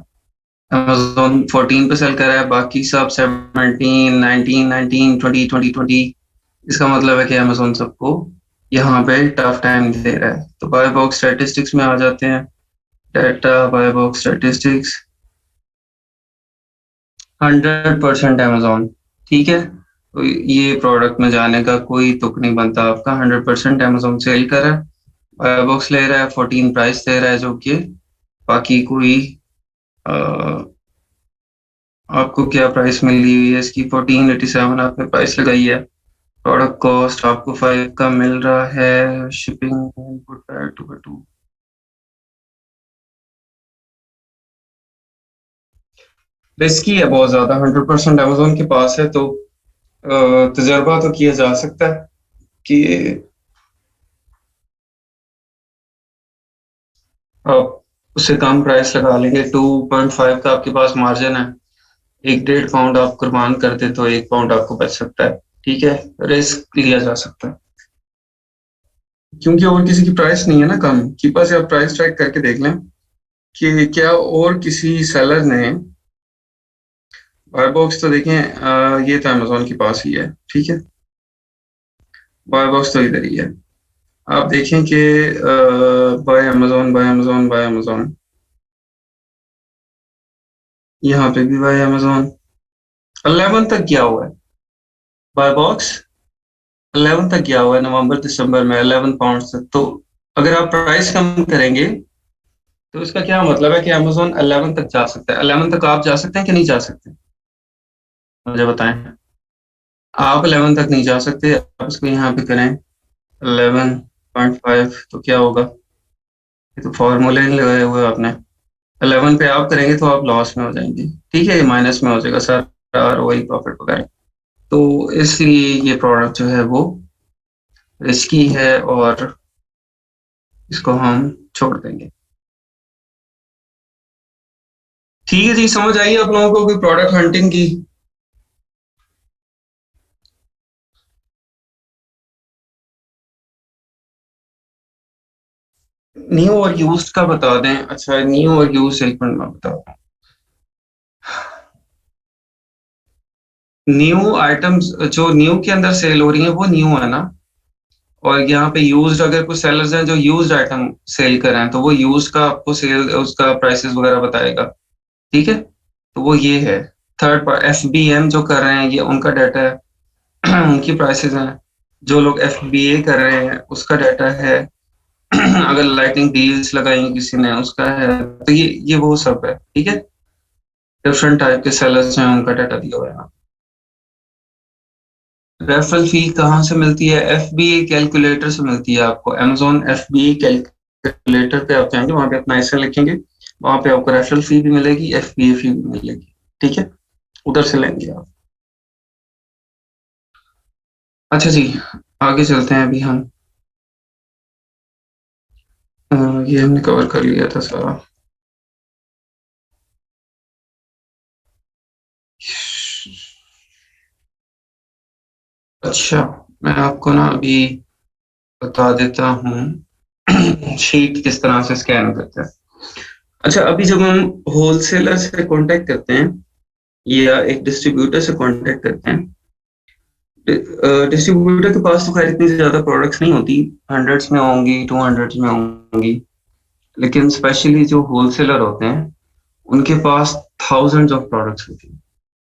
अमेजोन 14 पे सेल कर रहा है, बाकी सब 17, 19, 19, 20, 20, 20। इसका मतलब है कि अमेजोन सबको यहाँ पे टफ टाइम दे रहा है। तो बाय बॉक्स स्टैटिस्टिक्स में आ जाते हैं, data buy box statistics. 100% Amazon. ठीक है, तो ये प्रोडक्ट में जाने का कोई तुक नहीं बनता आपका, 100% अमेजोन सेल कर रहा है, बाय बॉक्स ले रहा है, 14 प्राइस दे रहा है, जो कि बाकी कोई अ, आपको क्या प्राइस मिल रही हुई है इसकी, 1487 आपने प्राइस लगाई है। प्रोडक्ट कॉस्ट आपको 5 का मिल रहा है, shipping input two two. Risky है बहुत ज्यादा, 100% अमेजोन के पास है, तो तजर्बा तो किया जा सकता है कि आप उससे कम प्राइस लगा लेंगे। 2.5 का आपके पास मार्जिन है, 1.5 पाउंड आप कुर्बान करते तो 1 पाउंड आपको बच सकता है। ठीक है, रिस्क लिया जा सकता है, क्योंकि और किसी की प्राइस नहीं है ना कम की पास। आप प्राइस ट्रैक करके देख लें कि क्या और किसी सेलर ने, बाय बॉक्स तो देखें, ये तो अमेजोन के पास ही है। ठीक है, बाय बॉक्स तो इधर ही है। आप देखें कि bye Amazon, bye Amazon, bye Amazon, यहाँ पे भी बाय अमेजोन 11 तक गया हुआ है। बाय बॉक्स 11 तक गया हुआ है, नवंबर दिसंबर में 11 पाउंड तक। तो अगर आप प्राइस कम करेंगे तो इसका क्या मतलब है कि अमेजोन 11 तक जा सकता है। 11 तक आप जा सकते हैं कि नहीं जा सकते, मुझे बताएं। आप 11 तक नहीं जा सकते, आप इसको यहाँ पे करें 11.5, तो क्या होगा, ये तो फॉर्मूले नहीं लगाए हुए आपने। 11 पे आप करेंगे तो आप लॉस में हो जाएंगे। ठीक है, ये माइनस में हो जाएगा सर, और वही प्रॉफिट वगैरह। तो इसलिए ये प्रोडक्ट जो है वो रिस्की है, और इसको हम छोड़ देंगे। ठीक है जी, समझ आई आप लोगों को कि प्रोडक्ट हंटिंग की। न्यू और यूज्ड का बता दें। अच्छा, न्यू और यूज एक मिनट में बता दूं। न्यू आइटम्स जो न्यू के अंदर सेल हो रही है वो न्यू है ना, और यहाँ पे यूज्ड अगर कुछ सेलर्स हैं जो यूज्ड आइटम सेल कर रहे हैं, तो वो यूज का आपको सेल उसका प्राइसेस वगैरह बताएगा। ठीक है, तो वो ये है। थर्ड पार्ट FBM जो कर रहे हैं, ये उनका डाटा है उनकी प्राइसेस हैं। जो लोग FBA कर रहे हैं उसका डाटा है अगर लाइटिंग डील्स लगाई किसी ने उसका है। तो ये वो सब है। ठीक है, डिफरेंट टाइप के सेलर्स हैं, उनका डाटा दिया हुआ है। रेफरल फी कहाँ से मिलती है? एफबीए कैलकुलेटर से मिलती है आपको। Amazon एफबीए कैलकुलेटर पे आप जाएंगे, वहां पे अपना ऐसे लिखेंगे, वहां पे आपको रेफरल फी भी मिलेगी, एफबीए फी भी मिलेगी। ठीक है, उधर से लेंगे आप। अच्छा जी, आगे चलते हैं अभी हम। अ, ये हमने कवर कर लिया था सारा। अच्छा, मैं आपको ना अभी बता देता हूँ शीट किस तरह से स्कैन करते हैं। अच्छा, अभी जब हम होलसेलर से कांटेक्ट करते हैं या एक डिस्ट्रीब्यूटर से कांटेक्ट करते हैं, डिस्ट्रीब्यूटर के पास तो खैर इतनी ज्यादा प्रोडक्ट्स नहीं होती, हंड्रेड्स में होंगी, 200 में होंगी। लेकिन स्पेशली जो होलसेलर होते हैं, उनके पास थाउजेंड्स ऑफ प्रोडक्ट्स होती हैं।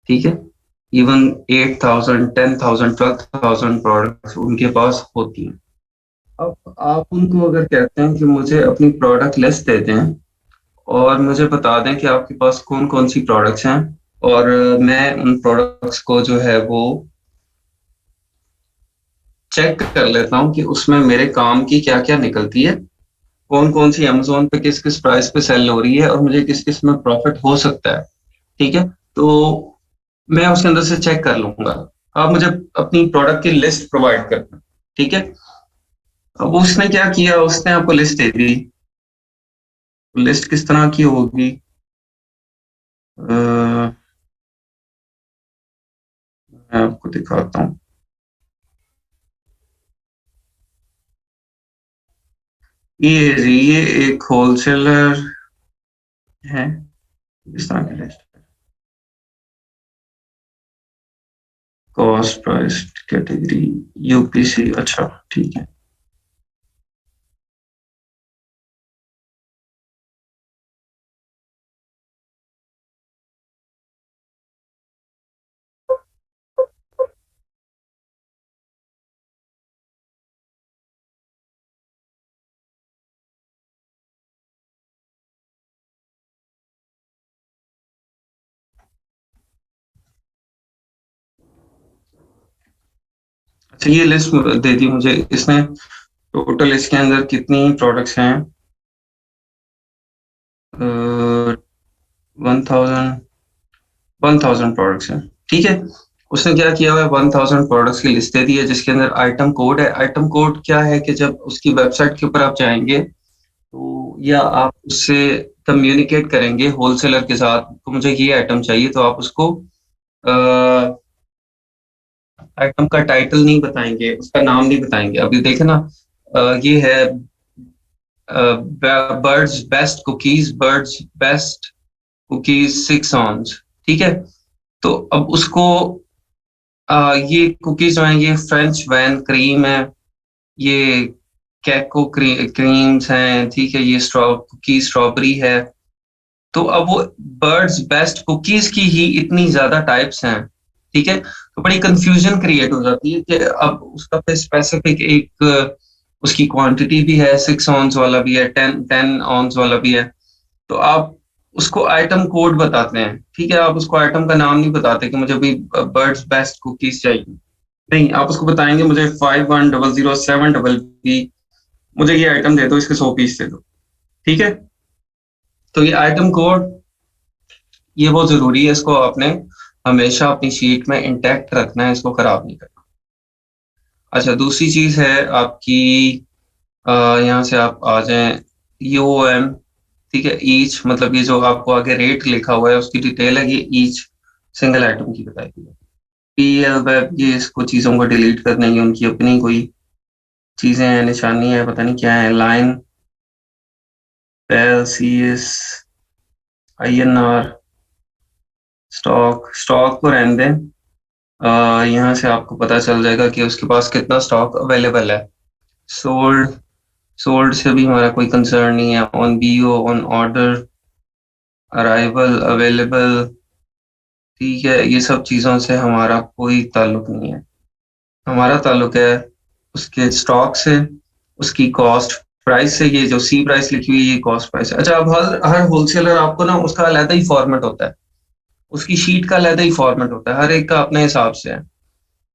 ठीक है, इवन 8,000, 10,000, 12,000 प्रोडक्ट्स उनके पास होती हैं। अब आप उनको अगर कहते हैं कि मुझे अपनी प्रोडक्ट लिस्ट दे दें और मुझे बता दें कि आपके पास कौन कौन सी प्रोडक्ट्स हैं, और मैं उन प्रोडक्ट्स को जो है वो चेक कर लेता हूँ कि उसमें मेरे काम की क्या क्या निकलती है, कौन कौन सी अमेजोन पे किस किस प्राइस पे सेल हो रही है, और मुझे किस किस में प्रॉफिट हो सकता है। ठीक है, तो मैं उसके अंदर से चेक कर लूंगा। आप मुझे अपनी प्रोडक्ट की लिस्ट प्रोवाइड करना। ठीक है, अब उसने क्या किया, उसने आपको लिस्ट दे दी। लिस्ट किस तरह की होगी? मैं आपको दिखाता हूँ। ये एक होलसेलर है, इस तरह की list. Cost price category UPC, अच्छा ठीक है। अच्छा, ये लिस्ट दे दी मुझे इसने। टोटल इसके अंदर कितनी प्रोडक्ट्स हैं? 1,000, 1,000 प्रोडक्ट्स हैं। ठीक है, उसने क्या किया हुआ है, 1,000 प्रोडक्ट्स की लिस्ट दे दी है, जिसके अंदर आइटम कोड है। आइटम कोड क्या है कि जब उसकी वेबसाइट के ऊपर आप जाएंगे, तो या आप उससे कम्युनिकेट करेंगे होलसेलर के साथ, तो मुझे ये आइटम चाहिए, तो आप उसको आइटम का टाइटल नहीं बताएंगे, उसका नाम नहीं बताएंगे। अभी देखे ना, ये है birds best cookies, birds best cookies 6 ऑन्स। ठीक है, तो अब उसको ये कुकीज जो है, ये फ्रेंच वैन क्रीम है, ये कैको क्रीम्स हैं, ठीक है, ये कुकी स्ट्रॉबेरी है। तो अब वो बर्ड्स बेस्ट कुकीज की ही इतनी ज्यादा टाइप्स हैं। ठीक है, तो बड़ी कंफ्यूजन क्रिएट हो जाती है कि अब उसका पे स्पेसिफिक एक उसकी क्वांटिटी भी है, 6 ऑन्स वाला भी है, 10 10 ऑन्स वाला भी है। तो आप उसको आइटम कोड बताते हैं। ठीक है, आप उसको आइटम का नाम नहीं बताते कि मुझे भी बर्ड्स बेस्ट कुकीज चाहिए। नहीं, आप उसको बताएंगे मुझे 510007 मुझे ये आइटम दे दो, इसके 100 पीस दे दो। ठीक है, तो ये आइटम कोड, ये बहुत जरूरी है, इसको आपने हमेशा अपनी शीट में इंटैक्ट रखना है, इसको खराब नहीं करना। अच्छा, दूसरी चीज है आपकी, यहाँ से आप आ जाएं, यूओएम। ठीक है, ईच मतलब ये जो आपको आगे रेट लिखा हुआ है उसकी डिटेल है, ये ईच सिंगल आइटम की बताई गई है। पीएल वेब, ये इसको चीजों को डिलीट करना है, उनकी अपनी कोई चीजें हैं, निशानी है, पता नहीं क्या है। Line, L C S, INR, stock, stock को रहने दें। यहाँ से आपको पता चल जाएगा कि उसके पास कितना स्टॉक अवेलेबल है। सोल्ड, सोल्ड से भी हमारा कोई कंसर्न नहीं है। On BO, on order, arrival, available, ठीक है, ये सब चीज़ों से हमारा कोई ताल्लुक नहीं है। हमारा ताल्लुक है उसके स्टॉक से, उसकी कॉस्ट प्राइस से। ये जो सी प्राइस लिखी हुई है, ये कॉस्ट प्राइस है। अच्छा, अब हर हर होलसेलर आपको ना उसका अलग ही फॉर्मेट होता है, उसकी शीट का अलग ही फॉर्मेट होता है, हर एक का अपने हिसाब से है।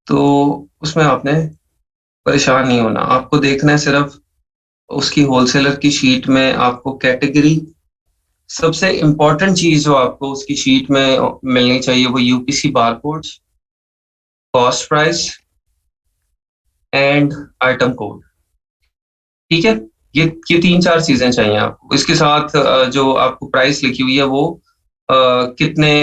तो उसमें आपने परेशान नहीं होना। आपको देखना है सिर्फ उसकी होलसेलर की शीट में आपको कैटेगरी, सबसे इम्पोर्टेंट चीज जो आपको उसकी शीट में मिलनी चाहिए वो UPC barcodes, cost price and item code. ठीक है, ये तीन चार चीजें चाहिए आपको। इसके साथ जो आपको प्राइस लिखी हुई है वो कितने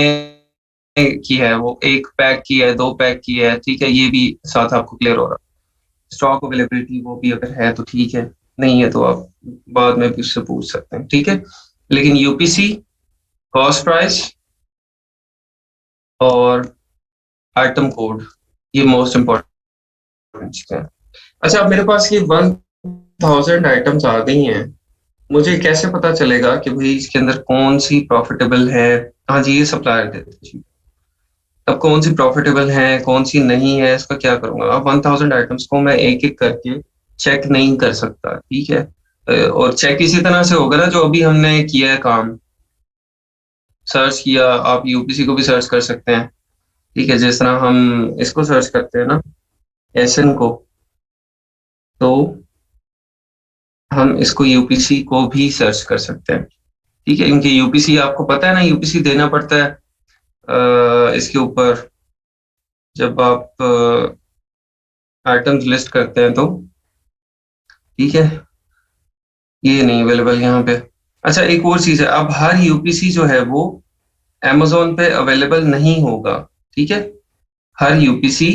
की है, वो एक पैक की है, दो पैक की है, ठीक है, ये भी साथ आपको क्लियर हो रहा है। स्टॉक अवेलेबिलिटी वो भी अगर है तो ठीक है, नहीं है तो आप बाद में भी उससे पूछ सकते हैं, ठीक है। लेकिन यूपीसी, कॉस्ट प्राइस और आइटम कोड, ये मोस्ट इम्पोर्टेंट चीजें हैं। अच्छा, अब मेरे पास ये 1000 आइटम्स आ गई हैं, मुझे कैसे पता चलेगा कि भाई इसके अंदर कौन सी प्रॉफिटेबल है? हाँ जी, ये सप्लायर देते हैं। अब कौन सी प्रॉफिटेबल है, कौन सी नहीं है, इसका क्या करूंगा? अब 1000 आइटम्स को मैं एक एक करके चेक नहीं कर सकता, ठीक है। और चेक इसी तरह से होगा ना, जो अभी हमने किया है काम, सर्च किया, आप यूपीसी को भी सर्च कर सकते हैं, ठीक है। जिस तरह हम इसको सर्च करते हैं ना, एसएन को, तो हम इसको यूपीसी को भी सर्च कर सकते हैं, ठीक है। क्योंकि यूपीसी आपको पता है ना, यूपीसी देना पड़ता है इसके ऊपर जब आप आइटम्स लिस्ट करते हैं तो, ठीक है। ये नहीं अवेलेबल यहाँ पे। अच्छा, एक और चीज है, अब हर यूपीसी जो है वो amazon पे अवेलेबल नहीं होगा, ठीक है। हर यूपीसी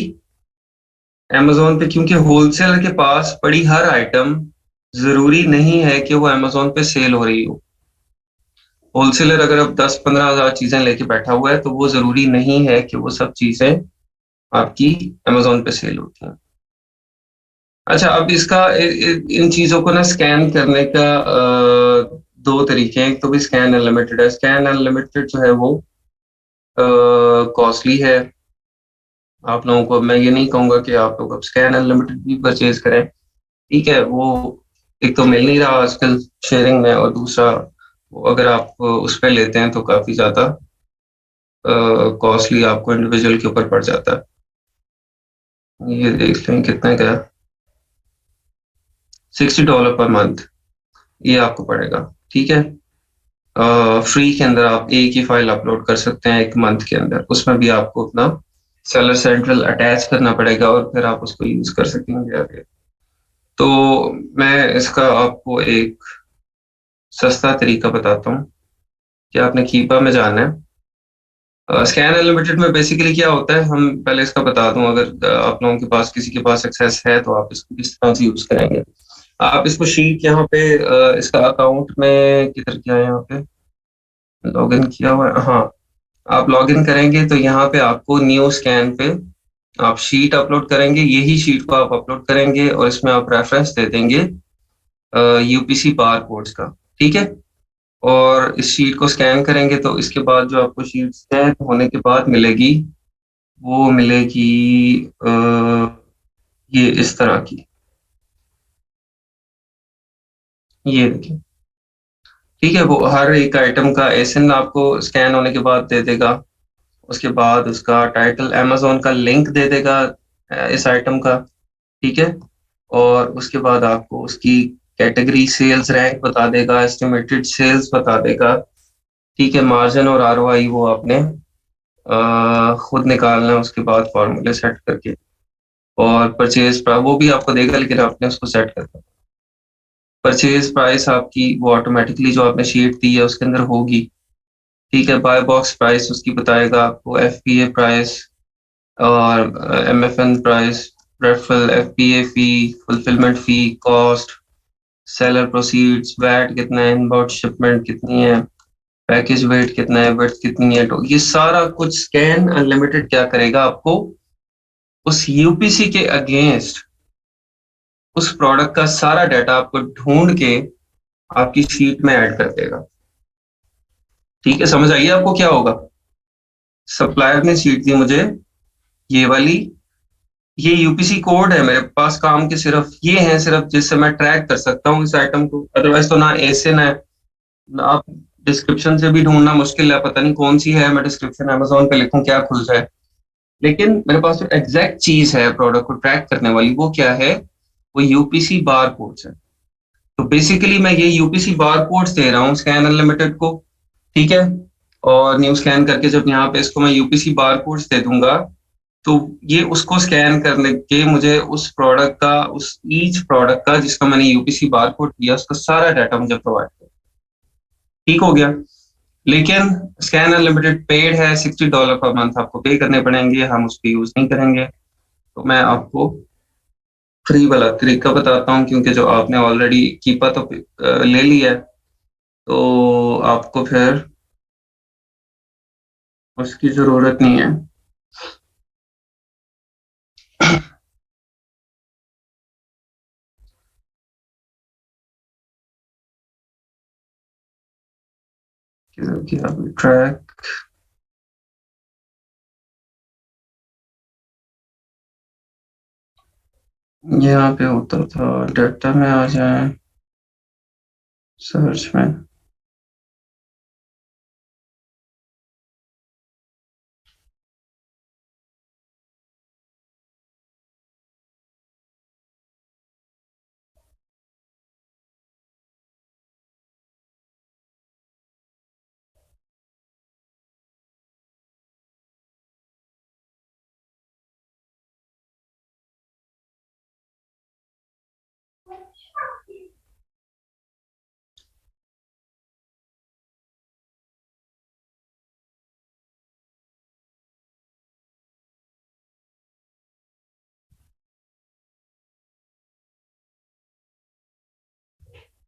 amazon पे, क्योंकि होलसेलर के पास पड़ी हर आइटम जरूरी नहीं है कि वो amazon पे सेल हो रही हो। होलसेलर अगर अब 10-15 हजार चीजें लेके बैठा हुआ है तो वो जरूरी नहीं है कि वो सब चीजें आपकी amazon पे सेल होती हैं। अच्छा, अब इसका इन चीजों को ना स्कैन करने का दो तरीके हैं। एक तो भी स्कैन अनलिमिटेड है। स्कैन अनलिमिटेड जो है वो कॉस्टली है। आप लोगों को मैं ये नहीं कहूंगा कि आप लोग अब स्कैन अनलिमिटेड भी परचेज करें, ठीक है। वो एक तो मिल नहीं रहा आजकल शेयरिंग में, और दूसरा वो अगर आप उस पर लेते हैं तो काफी ज्यादा कॉस्टली आपको इंडिविजुअल के ऊपर पड़ जाता है। ये देख लें कितने का, $60 पर मंथ ये आपको पड़ेगा, ठीक है। फ्री के अंदर आप एक ही फाइल अपलोड कर सकते हैं एक मंथ के अंदर, उसमें भी आपको अपना सेलर सेंट्रल अटैच करना पड़ेगा और फिर आप उसको यूज कर सकेंगे आगे। तो मैं इसका आपको एक सस्ता तरीका बताता हूँ कि आपने कीपा में जाना है। स्कैन अनलिमिटेड में बेसिकली क्या होता है, हम पहले इसका बता दूं, अगर आप लोगों के पास किसी के पास एक्सेस है तो आप इसको किस तरह से यूज करेंगे। आप इसको शीट यहाँ पे इसका अकाउंट में किधर क्या है, यहाँ पे लॉगिन किया हुआ है, हाँ। आप लॉगिन करेंगे तो यहाँ पे आपको न्यू स्कैन पे आप शीट अपलोड करेंगे, यही शीट को आप अपलोड करेंगे और इसमें आप रेफरेंस दे देंगे यूपीसी बार कोड्स का, ठीक है। और इस शीट को स्कैन करेंगे तो इसके बाद जो आपको शीट स्कैन होने के बाद मिलेगी, वो मिलेगी ये इस तरह की, ये देखिए, ठीक है। वो हर एक आइटम का एसएन आपको स्कैन होने के बाद दे देगा। उसके बाद उसका टाइटल amazon का लिंक दे देगा इस आइटम का, ठीक है। और उसके बाद आपको उसकी कैटेगरी सेल्स रैंक बता देगा, एस्टिमेटेड सेल्स बता देगा, ठीक है। मार्जिन और आरओआई वो आपने खुद निकालना है उसके बाद फॉर्मूले सेट करके। और परचेज वो भी आपको देगा, लेकिन आपने उसको सेट करना। परचेज प्राइस आपकी वो ऑटोमेटिकली जो आपने शीट दी है उसके अंदर होगी, ठीक है। बाय बॉक्स प्राइस उसकी बताएगा आपको, एफपीए प्राइस और एमएफएन प्राइस, रेफरल, एफपीए फी, फुलफिलमेंट फी, कॉस्ट, सेलर प्रोसीड्स, वैट कितना है, इनबाउंड शिपमेंट कितनी है, पैकेज वेट कितना है, वेट कितनी है, तो ये सारा कुछ स्कैन अनलिमिटेड क्या करेगा आपको उस यूपीसी के अगेंस्ट उस प्रोडक्ट का सारा डाटा आपको ढूंढ के आपकी शीट में ऐड कर देगा, ठीक है। समझ आइए आपको क्या होगा। सप्लायर ने शीट दी मुझे ये वाली, ये यूपीसी कोड है मेरे पास, काम के सिर्फ ये हैं, सिर्फ जिससे मैं ट्रैक कर सकता हूँ इस आइटम को। अदरवाइज तो ना एसिन है ना, आप डिस्क्रिप्शन से भी ढूंढना मुश्किल है, पता नहीं कौन सी है, मैं डिस्क्रिप्शन अमेजोन पे लिखूं क्या खुल जाए। लेकिन मेरे पास जो एग्जैक्ट चीज है प्रोडक्ट को ट्रैक करने वाली, वो क्या है? वो यूपीसी बार कोड्स है। तो बेसिकली मैं ये यूपीसी बार कोड्स दे रहा हूँ स्कैन अनलिमिटेड को, ठीक है। और न्यू स्कैन करके जब यहाँ पे इसको मैं यूपीसी बार कोड्स दे दूंगा, तो ये उसको स्कैन करने के मुझे उस प्रोडक्ट का, उस ईच प्रोडक्ट का जिसका मैंने यूपीसी बार कोड दिया, उसका सारा डाटा मुझे प्रोवाइड कर। ठीक हो गया। लेकिन स्कैन अनलिमिटेड पेड है, $60 पर मंथ आपको पे करने पड़ेंगे, हम उसको यूज नहीं करेंगे। तो मैं आपको फ्री वाला तरीका बताता हूँ, क्योंकि जो आपने ऑलरेडी कीपा तो ले लिया है, तो आपको फिर उसकी जरूरत नहीं है। ट्रैक यहाँ पे होता था, डाटा में आ जाए, सर्च में।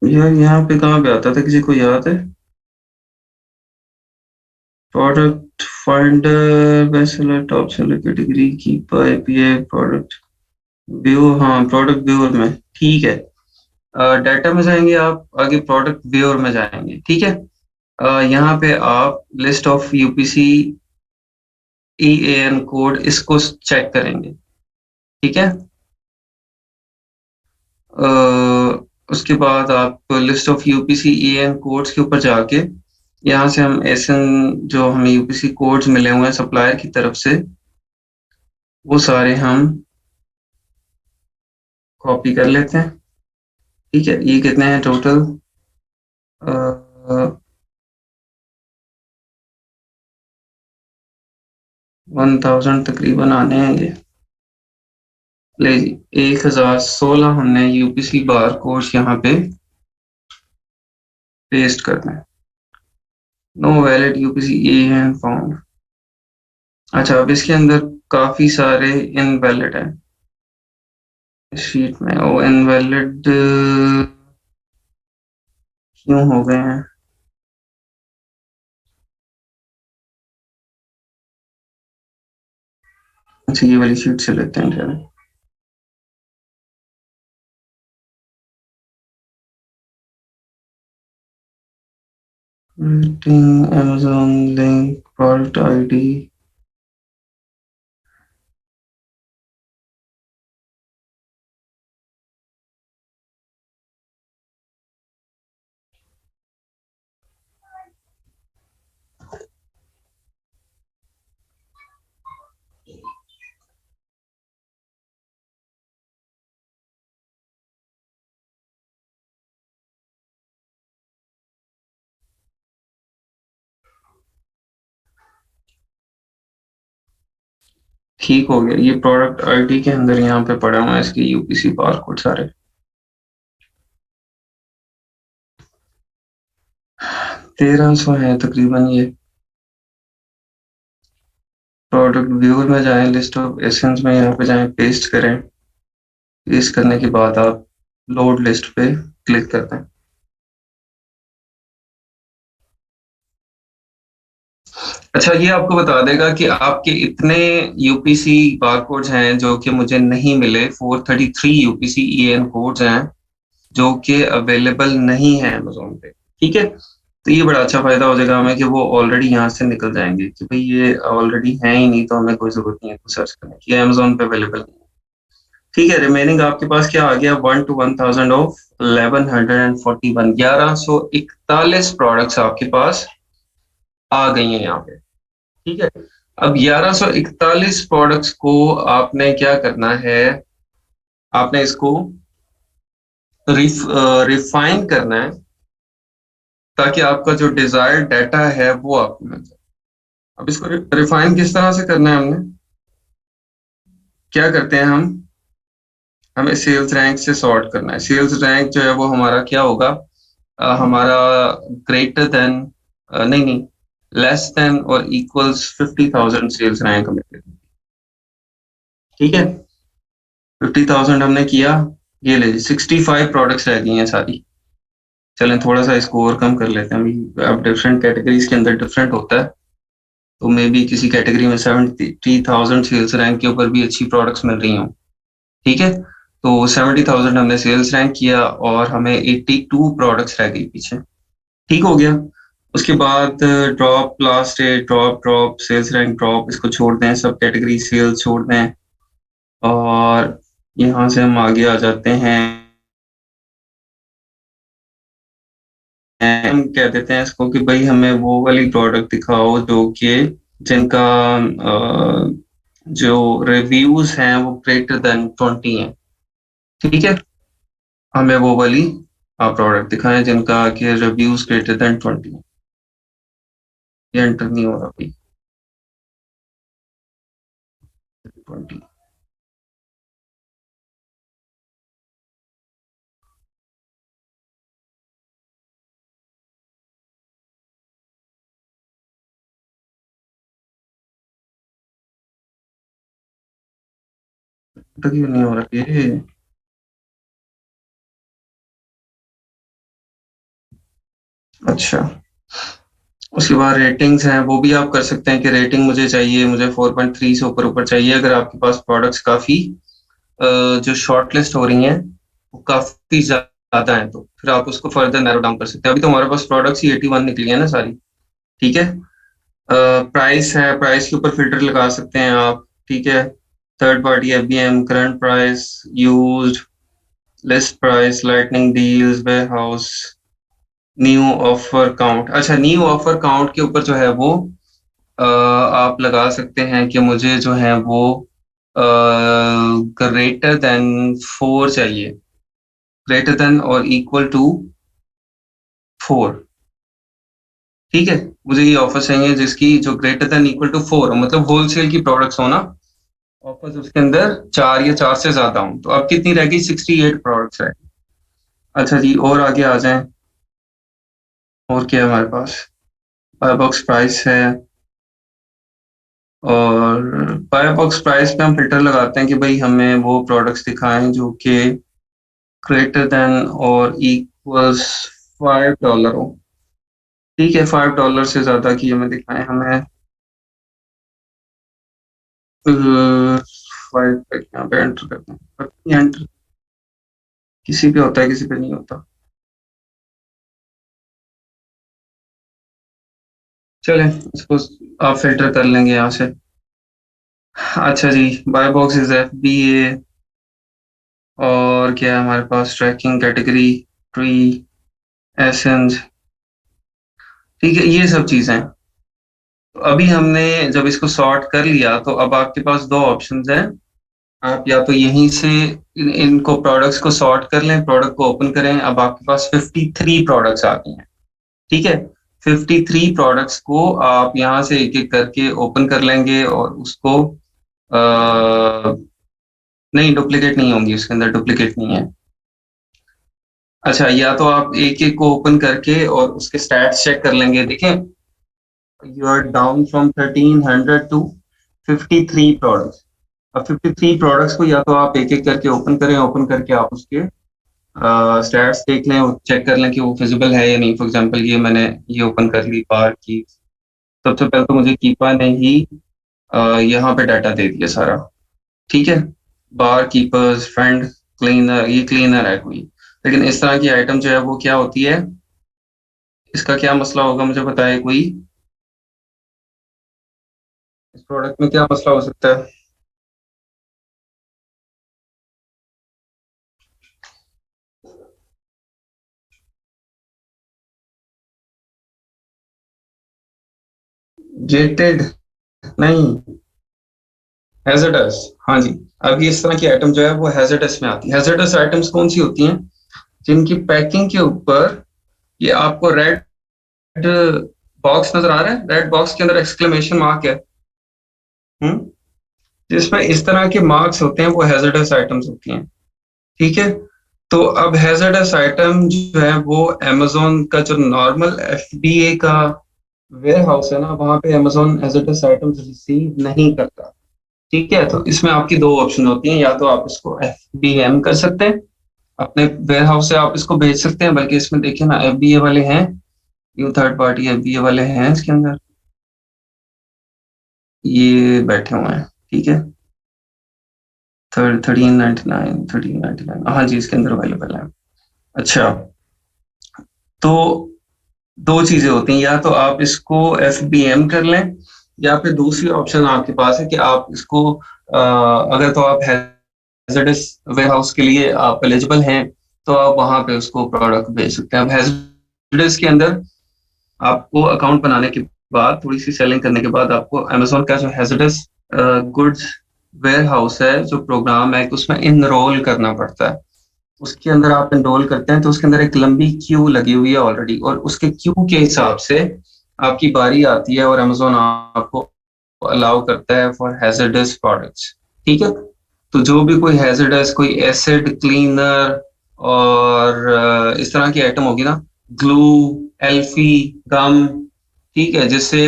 यार यहाँ पे कहाँ पे आता था, किसी को याद है? Product finder, best seller, top seller category, keeper, APA, product view. हाँ, प्रोडक्ट व्यूअर में, ठीक है। डाटा में जाएंगे आप, आगे प्रोडक्ट व्यूअर में जाएंगे, ठीक है। यहाँ पे आप list of UPC EAN code, इसको चेक करेंगे, ठीक है। उसके बाद आप list of UPC EAN codes के ऊपर जाके, यहाँ से हम एसएन जो हमें यूपीसी कोड्स मिले हुए हैं सप्लायर की तरफ से, वो सारे हम कॉपी कर लेते हैं, ठीक है। ये कितने हैं टोटल? 1000 तकरीबन आने हैं ये। ले जी, 1016 हमने यूपीसी बार कोड्स यहाँ पे पेस्ट करना है। No valid UPC EAN found. अच्छा, अब इसके अंदर काफी सारे इनवैलिड हैं इस शीट में। वो इनवैलिड क्यों हो गए हैं? अच्छा, ये वाली शीट से लेते हैं क्या? Rating, Amazon link, product ID. ठीक हो गया, ये प्रोडक्ट आईडी के अंदर यहाँ पे पड़ा हुआ है इसके यूपीसी बार कोड सारे। 1300 है तकरीबन ये। प्रोडक्ट व्यूअर में जाएं, लिस्ट ऑफ एसेंस में यहाँ पे जाएं, पेस्ट करें। पेस्ट करने के बाद आप लोड लिस्ट पे क्लिक करते हैं। अच्छा, ये आपको बता देगा कि आपके इतने यूपीसी बार कोड्स हैं जो कि मुझे नहीं मिले। 433 यूपीसी EAN कोड्स हैं जो कि अवेलेबल नहीं है अमेजोन पे, ठीक है। तो ये बड़ा अच्छा फायदा हो जाएगा हमें कि वो ऑलरेडी यहाँ से निकल जाएंगे कि भाई ये ऑलरेडी है ही नहीं, तो हमें कोई जरूरत नहीं है कुछ सर्च करने की, अमेजोन पे अवेलेबल नहीं है। ठीक है, रिमेनिंग आपके पास क्या आ गया? 1 to 1000 ऑफ 1141, 1141 प्रोडक्ट्स आपके पास आ गई हैं यहाँ पे, ठीक है। अब 1141 प्रोडक्ट्स को आपने क्या करना है, आपने इसको रिफाइन करना है ताकि आपका जो डिजायर्ड डाटा है वो आपको मिल जाए। अब इसको रिफाइन किस तरह से करना है, हमने क्या करते हैं, हमें सेल्स रैंक से सॉर्ट करना है। सेल्स रैंक जो है वो हमारा क्या होगा, हमारा ग्रेटर देन, नहीं नहीं, लेस देन और इक्वल्स 50,000 सेल्स रैंक हमें देना है। ठीक है, 50,000 हमने किया, ये ले 65 प्रोडक्ट्स रह गई हैं सारी। चलें थोड़ा सा इसको और कम कर लेते हैं अभी। अब डिफरेंट कैटेगरीज के अंदर डिफरेंट होता है, तो मे बी किसी कैटेगरी में 70,000 सेल्स रैंक के ऊपर भी अच्छी प्रोडक्ट्स मिल रही हों। ठीक है, तो 70,000 हमने सेल्स रैंक किया और हमें 82 प्रोडक्ट्स रह गई पीछे। ठीक हो गया। उसके बाद drop, last day, drop, drop, sales rank drop, इसको छोड़ दें, सब कैटेगरी सेल्स छोड़ दें, और यहाँ से हम आगे आ जाते हैं। हम कह देते हैं इसको कि भाई हमें वो वाली प्रोडक्ट दिखाओ जो कि जिनका जो रिव्यूज हैं वो ग्रेटर देन 20 हैं। ठीक है, हमें वो वाली प्रोडक्ट दिखाएं जिनका कि रिव्यूज ग्रेटर देन 20। ये एंटर नहीं हो रहा भाई, 20। तो क्यों नहीं हो रहा ये? अच्छा, उसके बाद रेटिंग्स हैं, वो भी आप कर सकते हैं कि रेटिंग मुझे चाहिए, मुझे 4.3 से ऊपर ऊपर चाहिए। अगर आपके पास प्रोडक्ट्स काफ़ी जो शॉर्ट लिस्ट हो रही हैं वो काफ़ी ज़्यादा हैं, तो फिर आप उसको फर्दर नैरो डाउन कर सकते हैं। अभी तो हमारे पास प्रोडक्ट्स ही 81 निकली है ना सारी। ठीक है, प्राइस है, प्राइस के ऊपर फिल्टर लगा सकते हैं आप। ठीक है, third party FBM, current price, used, list price, lightning deals, warehouse, new offer count. अच्छा, न्यू ऑफर काउंट के ऊपर जो है वो आप लगा सकते हैं कि मुझे जो है वो ग्रेटर देन 4 चाहिए, ग्रेटर देन और इक्वल टू 4। ठीक है, मुझे ये ऑफर चाहिए जिसकी जो ग्रेटर देन इक्वल टू 4, मतलब होलसेल की प्रोडक्ट्स हो ना, ऑफर्स उसके अंदर 4 या 4 से ज्यादा हो। तो अब कितनी रह गई, 68 प्रोडक्ट्स है। अच्छा जी, और आगे आ जाएं। और क्या है हमारे पास, बाय बॉक्स प्राइस है, और बाय बॉक्स प्राइस पे हम फिल्टर लगाते हैं कि भाई हमें वो प्रोडक्ट्स दिखाएं जो कि ग्रेटर देन और इक्वल्स $5 हो। ठीक है, $5 से ज्यादा की हमें दिखाएं, हमें 5 पे यहाँ पे एंटर करते हैं, पर एंटर किसी पे होता है किसी पे नहीं होता। चलें, इसको आप फिल्टर कर लेंगे यहाँ से। अच्छा जी, बाय बॉक्स इज FBA, और क्या है हमारे पास, ट्रैकिंग कैटेगरी, ट्री, एसेंस। ठीक है, ये सब चीजें हैं। तो अभी हमने जब इसको सॉर्ट कर लिया तो अब आपके पास दो ऑप्शंस हैं। आप या तो यहीं से इनको प्रोडक्ट्स को सॉर्ट कर लें, प्रोडक्ट को ओपन करें। अब आपके पास 53 प्रोडक्ट्स आ गई हैं। ठीक है, 53 प्रोडक्ट्स को आप यहाँ से एक एक करके ओपन कर लेंगे और उसको नहीं, डुप्लीकेट नहीं होंगी, उसके अंदर डुप्लीकेट नहीं है। अच्छा, या तो आप एक एक को ओपन करके और उसके स्टैट्स चेक कर लेंगे। देखें, you are down from 1300 to 53 products. अब 53 प्रोडक्ट्स को या तो आप एक एक करके ओपन करें, ओपन करके आप उसके स्टैट्स देख लें और चेक कर लें कि वो फिजिबल है या नहीं। फॉर एग्जांपल ये मैंने ये ओपन कर ली बार की, सबसे पहले तो मुझे कीपा ने ही यहाँ पे डाटा दे दिया सारा। ठीक है, बार कीपर्स, फ्रेंड, क्लीनर, ये क्लीनर है कोई। लेकिन इस तरह की आइटम जो है वो क्या होती है, इसका क्या मसला होगा मुझे बताए कोई, इस प्रोडक्ट में क्या मसला हो सकता है? जेटेड, नहीं, हैजर्डस, हाँ जी। अब ये इस तरह की आइटम जो है वो हैजर्डस में आती है। हैजर्डस आइटम्स कौन सी होती हैं? जिनकी पैकिंग के ऊपर ये आपको रेड बॉक्स नजर आ रहा है, रेड बॉक्स के अंदर एक्सक्लेमेशन मार्क है, हम्म, जिसमें इस तरह के मार्क्स होते हैं, वो हैजर्डस आइटम्स होती हैं। ठीक है, तो अब हैजर्डस आइटम जो है वो अमेजोन का जो नॉर्मल एफबीए का वेयर हाउस है ना, वहां पे अमेजोन हैजर्डस आइटम्स रिसीव नहीं करता। ठीक है, तो इसमें आपकी दो ऑप्शन होती हैं, या तो आप इसको एफबीएम कर सकते हैं, अपने वेयर हाउस से आप इसको भेज सकते हैं। बल्कि इसमें देखिए ना, एफबीए वाले हैं, ये थर्ड पार्टी एफबीए वाले हैं इसके अंदर, ये बैठे हुए हैं। ठीक है, 1399, 1399, हाँ जी, इसके अंदर अवेलेबल है। अच्छा, तो दो चीजें होती हैं, या तो आप इसको एफबीएम कर लें, या फिर दूसरी ऑप्शन आपके पास है कि आप इसको अगर तो आप हैजर्डस वेयर हाउस के लिए आप एलिजिबल हैं, तो आप वहां पे उसको प्रोडक्ट भेज सकते हैं। अब हैजर्डस के अंदर आपको अकाउंट बनाने के बाद, थोड़ी सी सेलिंग करने के बाद, आपको अमेजोन का जो हैजर्डस गुड्स वेयर हाउस है, जो प्रोग्राम है, उसमें इनरोल करना पड़ता है। उसके अंदर आप एनरोल करते हैं तो उसके अंदर एक लंबी क्यू लगी हुई है ऑलरेडी, और उसके क्यू के हिसाब से आपकी बारी आती है और अमेजोन आपको अलाउ करता है फॉर हैजर्डस प्रोडक्ट्स। ठीक है, तो जो भी कोई हैजर्डस, कोई एसिड क्लीनर और इस तरह की आइटम होगी ना, ग्लू, एल्फी, गम, ठीक है, जिससे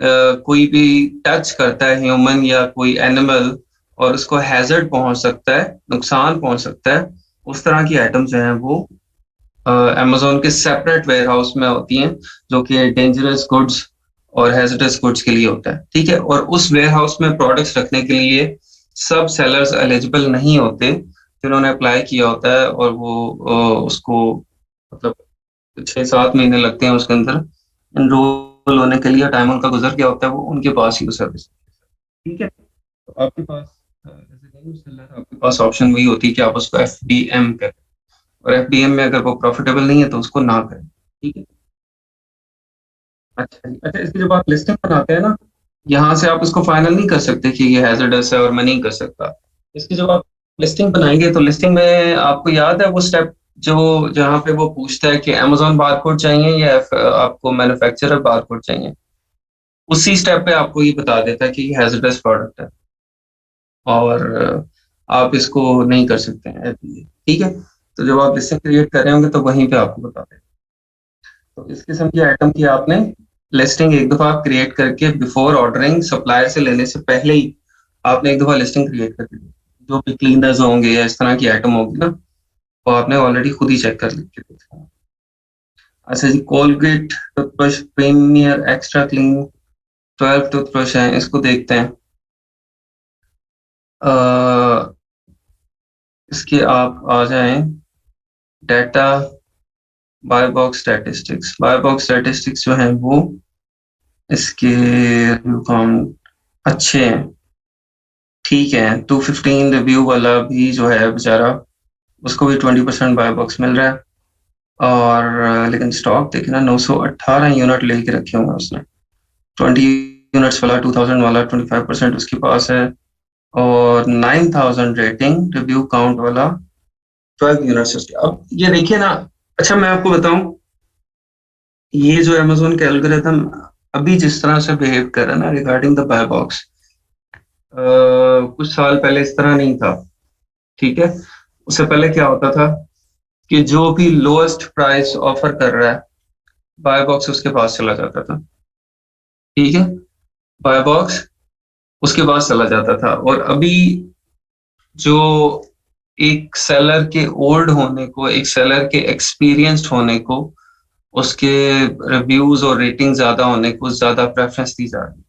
कोई भी टच करता है ह्यूमन या कोई एनिमल और उसको हैजर्ड पहुंच सकता है, नुकसान पहुंच सकता है, उस तरह की आइटम जो है वो अमेजोन के सेपरेट वेयर हाउस में होती हैं, जो कि डेंजरस गुड्स और हैजर्डस गुड्स के लिए होता है। ठीक है, और उस वेयर हाउस में प्रोडक्ट्स रखने के लिए सब सेलर्स एलिजिबल नहीं होते, जिन्होंने अप्लाई किया होता है, और वो उसको मतलब 6-7 महीने लगते हैं उसके अंदर एनरोल होने के लिए, टाइम उनका गुजर गया होता है, वो उनके पास ही वो सर्विस। ठीक है, तो आपके पास ऐसे नहीं सेलर, आपके पास ऑप्शन वही होती है कि आप उसको एफडीएम करें, और एफडीएम में अगर वो प्रॉफिटेबल नहीं है तो उसको ना करें। ठीक है, अच्छा जी। अच्छा, इसकी जब आप लिस्टिंग बनाते हैं ना, यहाँ से आप इसको फाइनल नहीं कर सकते कि ये हैजर्डस है और मैं नहीं कर सकता। इसकी जब आप लिस्टिंग बनाएंगे तो लिस्टिंग में आपको याद है वो स्टेप, जो जहाँ पे वो पूछता है कि अमेजोन बारकोड चाहिए या आपको मैन्युफैक्चरर बारकोड चाहिए, उसी स्टेप पे आपको ये बता देता है कि ये हैजर्डस प्रोडक्ट है और आप इसको नहीं कर सकते हैं। ठीक है, तो जब आप लिस्टिंग क्रिएट कर रहे होंगे तो वहीं पे आपको बता दें। तो इस किस्म की आइटम की आपने लिस्टिंग एक दफा क्रिएट करके, बिफोर ऑर्डरिंग, सप्लायर से लेने से पहले ही आपने एक दफा लिस्टिंग क्रिएट करके दी। जो भी क्लीनर्स होंगे या इस तरह की आइटम होगी ना, वो आपने ऑलरेडी खुद ही चेक कर ली थी। अच्छा जी, Colgate toothbrush premier extra clean 12 toothbrush है, इसको देखते हैं। अ, इसके आप आ जाएं data, buy box statistics. Buy box statistics जो है वो इसके रिव्यू काउंट अच्छे हैं, ठीक है। 215 रिव्यू वाला भी जो है बेचारा, उसको भी 20% बाय बॉक्स मिल रहा है। और लेकिन स्टॉक देखना, 918 यूनिट लेके रखे हुए हैं उसने। 20 यूनिट्स वाला, 2000 वाला 25% उसके पास है। और 9000 रेटिंग रिव्यू काउंट वाला 12 यूनिट्स। अब ये देखिए ना, अच्छा मैं आपको बताऊं, ये जो अमेजोन का एल्गोरिथम अभी जिस तरह से बिहेव कर रहा है ना रिगार्डिंग द बाय बॉक्स, कुछ साल पहले इस तरह नहीं था। ठीक है, उससे पहले क्या होता था कि जो भी लोएस्ट प्राइस ऑफर कर रहा है, बाय बॉक्स उसके पास चला जाता था। ठीक है, बाय बॉक्स उसके पास चला जाता था। और अभी जो एक सेलर के ओल्ड होने को, एक सेलर के एक्सपीरियंस्ड होने को, उसके रिव्यूज और रेटिंग ज्यादा होने को ज्यादा प्रेफरेंस दी जा रही है।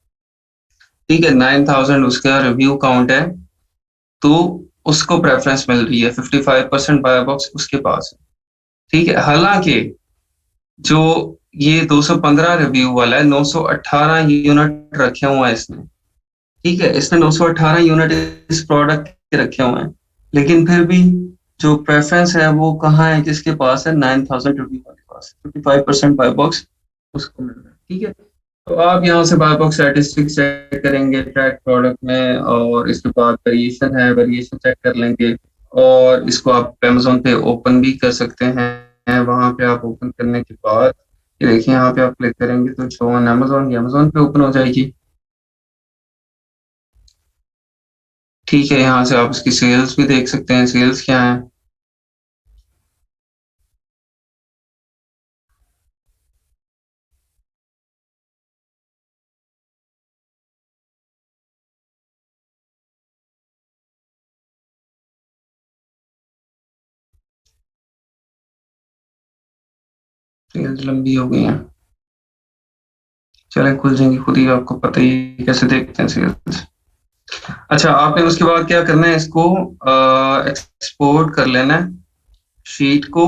ठीक है, 9000 उसका रिव्यू काउंट है, तो उसको प्रेफरेंस मिल रही है, 55% बाय बॉक्स उसके पास है। ठीक है, हालांकि जो ये 215 रिव्यू वाला है, 918 यूनिट रखे हुए हैं इसने। ठीक है, इसने 918 यूनिट इस प्रोडक्ट के रखे हुए हैं, लेकिन फिर भी जो प्रेफरेंस है वो कहाँ है, किसके पास है? 9000 रिव्यू वाले के पास, 55% बाय बॉक्स उसको मिल रहा है। ठीक है, तो आप यहाँ से बाय बॉक्स स्टैटिस्टिक्स चेक करेंगे ट्रैक प्रोडक्ट में, और इसके बाद वेरिएशन है, वेरिएशन चेक कर लेंगे। और इसको आप Amazon पे ओपन भी कर सकते हैं। वहां पे आप ओपन करने के बाद ये देखिए, यहाँ पे आप क्लिक करेंगे तो शो ऑन Amazon, ये Amazon पे ओपन हो जाएगी। ठीक है, यहाँ से आप इसकी सेल्स भी देख सकते हैं, सेल्स क्या है। सेल्स लंबी हो गई है, चलें खुल जाएंगी खुद ही, आपको पता ही है कैसे देखते हैं सेल्स। अच्छा, आपने उसके बाद क्या करना है, इसको एक्सपोर्ट कर लेना है शीट को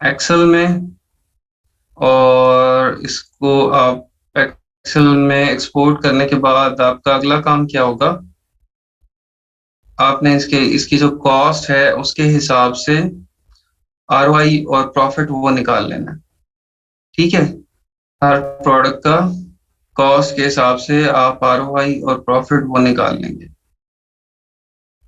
एक्सेल में। और इसको आप एक्सेल में एक्सपोर्ट करने के बाद आपका अगला काम क्या होगा, आपने इसकी जो कॉस्ट है उसके हिसाब से आरओआई और प्रॉफिट वो निकाल लेना है। ठीक है, हर प्रोडक्ट का कॉस्ट के हिसाब से आप आरओआई और प्रॉफिट वो निकाल लेंगे।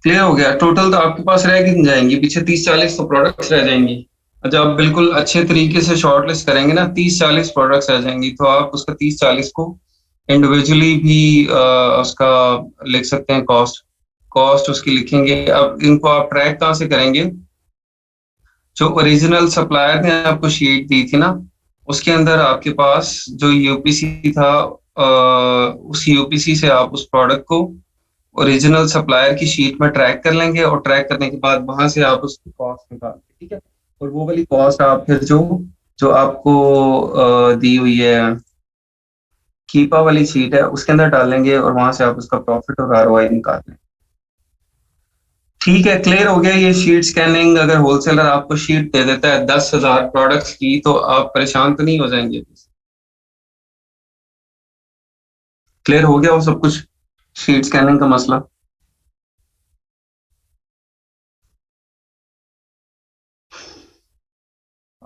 क्लियर हो गया। टोटल तो आपके पास रह कितनी जाएंगी, पीछे 30-40 तो प्रोडक्ट्स रह जाएंगी। जब आप बिल्कुल अच्छे तरीके से शॉर्ट लिस्ट करेंगे ना, 30-40 प्रोडक्ट्स रह जाएंगी, तो आप उसका 30-40 को इंडिविजुअली भी उसका लिख सकते हैं, कॉस्ट कॉस्ट उसकी लिखेंगे। अब इनको आप ट्रैक कहाँ से करेंगे, जो ओरिजिनल सप्लायर ने आपको शीट दी थी ना, उसके अंदर आपके पास जो यूपीसी था, उस यूपीसी से आप उस प्रोडक्ट को ओरिजिनल सप्लायर की शीट में ट्रैक कर लेंगे, और ट्रैक करने के बाद वहां से आप उसकी कॉस्ट निकालेंगे। ठीक है, और वो वाली कॉस्ट आप फिर जो जो आपको दी हुई है कीपा वाली शीट है उसके अंदर डालेंगे, और वहां से आप उसका प्रॉफिट और आरओआई निकाल लेंगे। ठीक है, क्लियर हो गया। ये शीट स्कैनिंग, अगर होलसेलर आपको शीट दे देता है 10,000 प्रोडक्ट्स की, तो आप परेशान तो नहीं हो जाएंगे। क्लियर हो गया वो सब कुछ, शीट स्कैनिंग का मसला।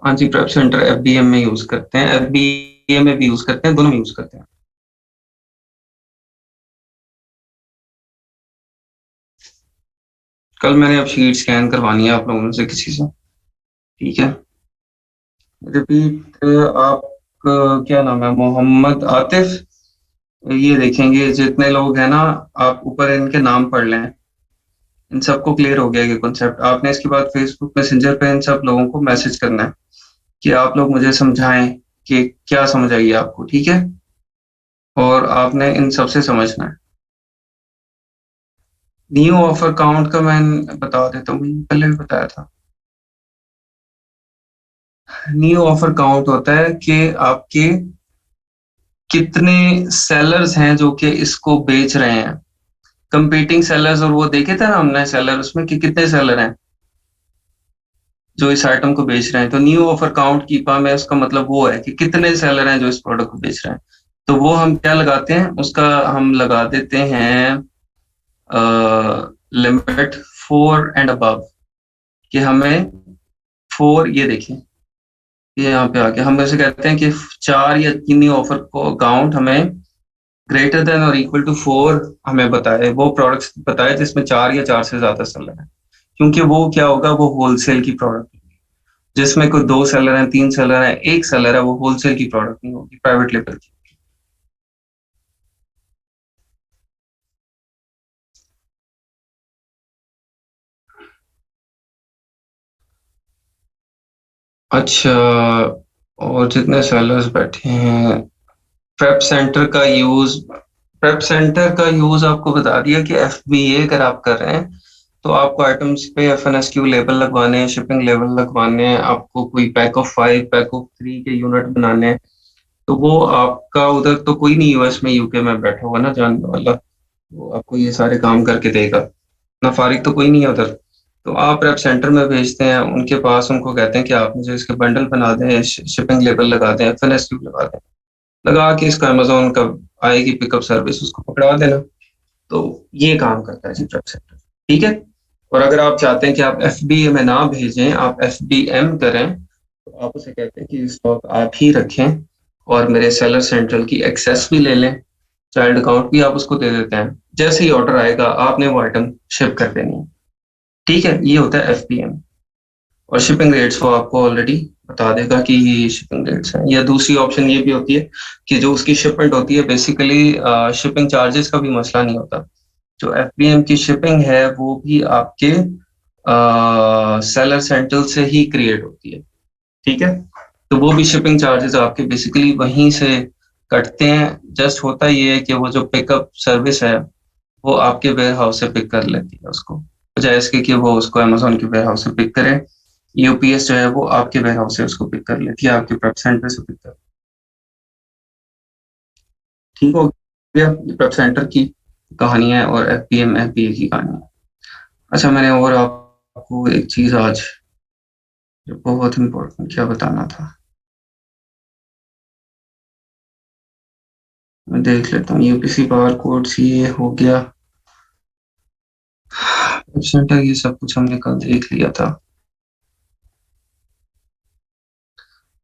हाँ जी, प्रेप सेंटर एफबीएम में यूज करते हैं, एफबीएम में भी यूज करते हैं, दोनों में यूज करते हैं। कल मैंने अब शीट स्कैन करवानी है आप लोगों में से किसी से। ठीक है, रिपीट। आप क्या नाम है, मोहम्मद आतिफ। ये देखेंगे जितने लोग हैं ना, आप ऊपर इनके नाम पढ़ लें। इन सबको क्लियर हो गया ये कॉन्सेप्ट। आपने इसके बाद फेसबुक मैसेंजर पे इन सब लोगों को मैसेज करना है कि आप लोग मुझे समझाएं कि क्या समझ आई है आपको। ठीक है, और आपने इन सबसे समझना है। न्यू ऑफर काउंट का मैं बता देता हूँ, पहले भी बताया था। न्यू ऑफर काउंट होता है कि आपके कितने सेलर्स हैं जो कि इसको बेच रहे हैं, कंपीटिंग सेलर्स। और वो देखे थे ना हमने सेलर, उसमें कि कितने सेलर हैं जो इस आइटम को बेच रहे हैं। तो न्यू ऑफर काउंट कीपा में उसका मतलब वो है कि कितने सेलर हैं जो इस प्रोडक्ट को बेच रहे हैं। तो वो हम क्या लगाते हैं, उसका हम लगा देते हैं लिमिट 4 एंड अबव, कि हमें 4, ये देखिए ये यहाँ पे आके हम ऐसे कहते हैं कि 4 या 3 न्यू ऑफर को काउंट हमें ग्रेटर देन और इक्वल टू 4 हमें बताए, वो प्रोडक्ट्स बताए जिसमें 4 या 4 से ज्यादा सेलर है। क्योंकि वो क्या होगा, वो होलसेल की प्रोडक्ट, जिसमें कोई 2 सेलर हैं, 3 सेलर हैं, 1 सेलर है, वो होलसेल की प्रोडक्ट नहीं होगी, प्राइवेट लेवल की। अच्छा, और जितने सेलर्स बैठे हैं, प्रेप सेंटर का यूज, प्रेप सेंटर का यूज आपको बता दिया कि एफबीए अगर आप कर रहे हैं तो आपको आइटम्स पे एफएनएसक्यू लेबल लगवाने हैं, शिपिंग लेबल लगवाने हैं, आपको कोई पैक ऑफ 5, पैक ऑफ 3 के यूनिट बनाने हैं। तो वो आपका उधर तो कोई नहीं यूएस में, यूके में बैठा हुआ ना जानने वाला, वो आपको ये सारे काम करके देगा ना, फारिग तो कोई नहीं है उधर। तो आप रेप सेंटर में भेजते हैं उनके पास, उनको कहते हैं कि आप मुझे इसके बंडल बना दें, शिपिंग लेबल लगा दें, एफएनएसक्यू लगा दें, लगा के इसका अमेजोन का आएगी पिकअप सर्विस, उसको पकड़ा देना। तो ये काम करता है जी रेप सेंटर। ठीक है, और अगर आप चाहते हैं कि आप एफबीए में ना भेजें, आप एफबीएम करें, तो आप उसे कहते हैं कि स्टॉक आप ही रखें, और मेरे सेलर सेंट्रल की एक्सेस भी ले लें, चाइल्ड अकाउंट भी आप उसको दे देते हैं। जैसे ही ऑर्डर आएगा आपने वो आइटम शिप कर देनी है। ठीक है, ये होता है एफपीएम। और शिपिंग रेट्स वो आपको ऑलरेडी बता देगा कि ये शिपिंग रेट्स हैं। या दूसरी ऑप्शन ये भी होती है कि जो उसकी शिपमेंट होती है, बेसिकली शिपिंग चार्जेस का भी मसला नहीं होता। जो एफपीएम की शिपिंग है वो भी आपके सेलर सेंट्रल से ही क्रिएट होती है। ठीक है, तो वो भी शिपिंग चार्जेस आपके बेसिकली वहीं से कटते हैं। जस्ट होता ये है कि वो जो पिकअप सर्विस है वो आपके वेयर हाउस से पिक कर लेती है उसको, बजाय इसके कि वो उसको अमेजोन के वेयर हाउस से पिक करे। यूपीएस जो है वो आपके वेयर हाउस से उसको पिक कर लेती है, आपके प्रेप सेंटर से पिक कर। ठीक हो गया, ये प्रेप सेंटर की कहानी है और एफपीएम एफपीए की कहानी है। अच्छा, मैंने और आपको एक चीज आज जो बहुत इंपॉर्टेंट क्या बताना था, मैं देख लेता हूँ। यूपीसी बार कोड ये हो गया, प्रेप सेंटर, ये सब कुछ हमने कल देख लिया था।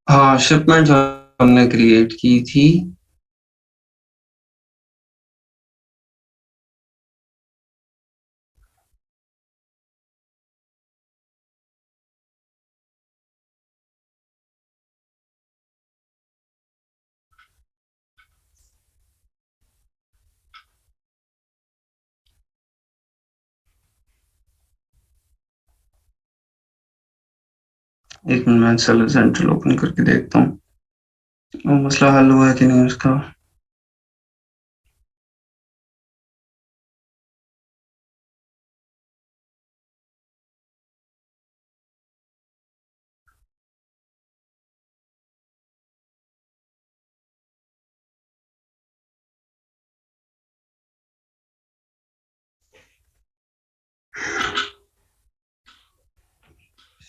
हाँ, शिपमेंट जो हमने क्रिएट की थी, एक मिनट मैं सेलर सेंट्रल ओपन करके देखता हूँ वो मसला हल हुआ है कि नहीं उसका।